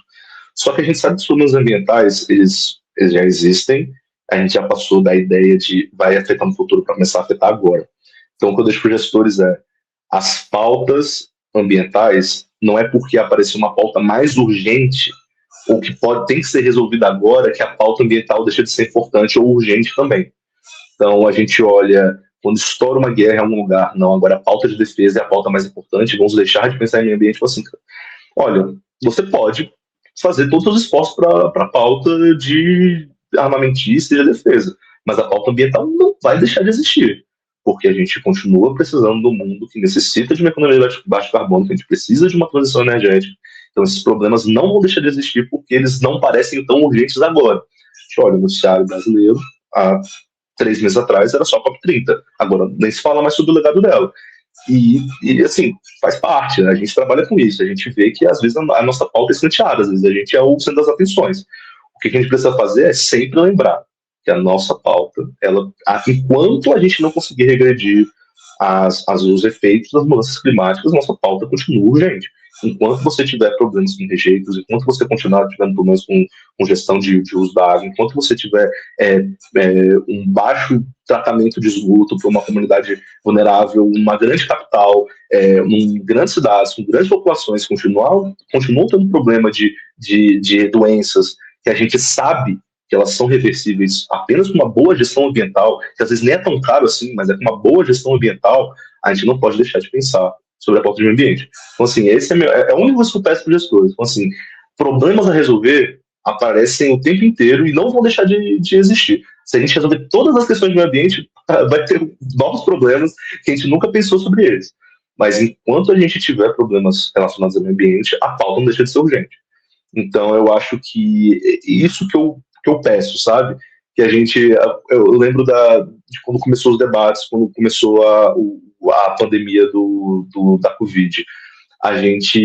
Só que a gente sabe que os problemas ambientais, eles já existem, a gente já passou da ideia de vai afetar no futuro para começar a afetar agora. Então, o que eu deixo para os gestores as pautas ambientais não é porque apareceu uma pauta mais urgente ou que tem que ser resolvida agora que a pauta ambiental deixa de ser importante ou urgente também. Então, a gente olha, quando estoura uma guerra em algum lugar, não, agora a pauta de defesa é a pauta mais importante, vamos deixar de pensar em meio ambiente, assim, olha, você pode fazer todos os esforços para a pauta de armamentista e de defesa, mas a pauta ambiental não vai deixar de existir, porque a gente continua precisando do mundo que necessita de uma economia de baixo carbono, que a gente precisa de uma transição energética. Então, esses problemas não vão deixar de existir porque eles não parecem tão urgentes agora. A gente olha o noticiário brasileiro, há 3 meses atrás era só a COP30, agora nem se fala mais sobre o legado dela. E assim, faz parte, né? A gente trabalha com isso, a gente vê que às vezes a nossa pauta é escanteada, às vezes a gente é o centro das atenções. O que a gente precisa fazer é sempre lembrar que a nossa pauta, enquanto a gente não conseguir regredir os efeitos das mudanças climáticas, nossa pauta continua urgente. Enquanto você tiver problemas com rejeitos, enquanto você continuar tendo problemas com gestão de uso da água, enquanto você tiver um baixo tratamento de esgoto para uma comunidade vulnerável, uma grande capital, em grandes cidades, com grandes populações, continuam tendo problema de doenças que a gente sabe que elas são reversíveis apenas com uma boa gestão ambiental, que às vezes nem é tão caro assim, mas é com uma boa gestão ambiental, a gente não pode deixar de pensar sobre a pauta de meio ambiente. Então, assim, esse é o único que eu peço para os gestores. Então, assim, problemas a resolver aparecem o tempo inteiro e não vão deixar de existir. Se a gente resolver todas as questões de meio ambiente, vai ter novos problemas que a gente nunca pensou sobre eles. Mas enquanto a gente tiver problemas relacionados ao meio ambiente, a pauta não deixa de ser urgente. Então, eu acho que isso que eu peço, sabe? Que a gente... Eu lembro de quando começou os debates, quando começou a pandemia da Covid. A gente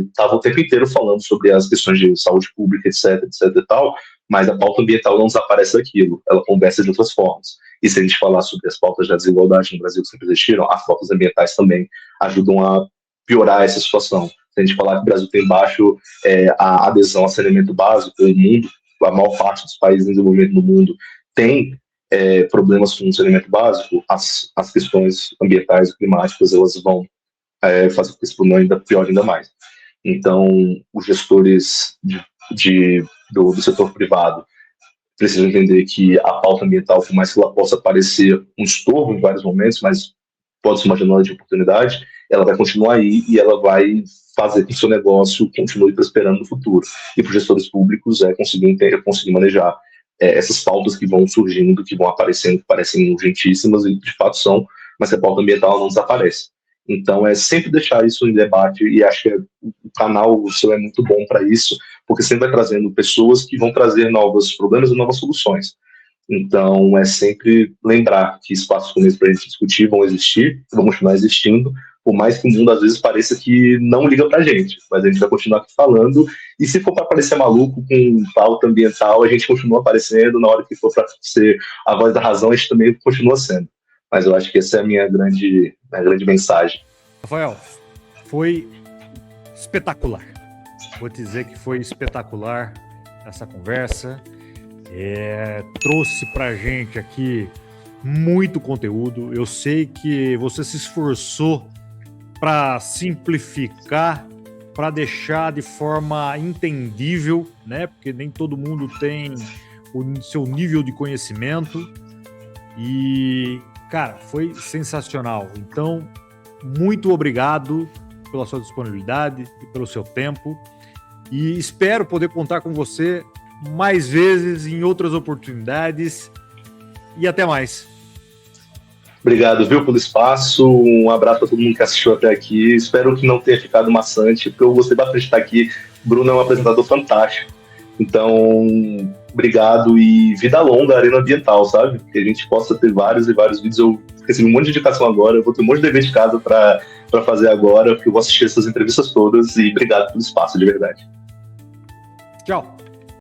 estava o tempo inteiro falando sobre as questões de saúde pública, etc e tal, mas a pauta ambiental não desaparece daquilo, ela conversa de outras formas. E se a gente falar sobre as pautas da desigualdade no Brasil que sempre existiram, as pautas ambientais também ajudam a piorar essa situação. Se a gente falar que o Brasil tem baixo a adesão a saneamento básico, o mundo, a maior parte dos países em desenvolvimento no mundo tem problemas com o saneamento básico, as questões ambientais e climáticas elas vão fazer com que esse problema ainda piore ainda mais. Então, os gestores do setor privado precisam entender que a pauta ambiental, por mais que ela possa parecer um estorvo em vários momentos, mas pode ser uma janela de oportunidade, ela vai continuar aí e ela vai fazer com que o seu negócio continue prosperando no futuro. E para os gestores públicos conseguir manejar essas pautas que vão surgindo, que vão aparecendo, que parecem urgentíssimas e de fato são, mas a pauta ambiental não desaparece. Então, é sempre deixar isso em debate, e acho que o canal o seu é muito bom para isso, porque sempre vai trazendo pessoas que vão trazer novos problemas e novas soluções. Então, é sempre lembrar que espaços como esse para a gente discutir vão existir, vão continuar existindo, por mais que o mundo às vezes pareça que não liga para a gente, mas a gente vai continuar aqui falando, e se for para parecer maluco com pauta ambiental, a gente continua aparecendo, na hora que for para ser a voz da razão, a gente também continua sendo. Mas eu acho que essa é a minha grande mensagem. Rafael, foi espetacular. Vou te dizer que foi espetacular essa conversa. Trouxe pra gente aqui muito conteúdo. Eu sei que você se esforçou para simplificar, para deixar de forma entendível, né? Porque nem todo mundo tem o seu nível de conhecimento. E, cara, foi sensacional. Então, muito obrigado pela sua disponibilidade e pelo seu tempo. E espero poder contar com você mais vezes, em outras oportunidades. E até mais. Obrigado, viu, pelo espaço. Um abraço para todo mundo que assistiu até aqui. Espero que não tenha ficado maçante, porque eu gostei bastante de estar aqui. Bruno é um apresentador fantástico. Então, obrigado e vida longa à Arena Ambiental, sabe? Que a gente possa ter vários e vários vídeos. Eu recebi um monte de indicação agora, eu vou ter um monte de dever de casa para fazer agora, porque eu vou assistir essas entrevistas todas. E obrigado pelo espaço, de verdade. Tchau.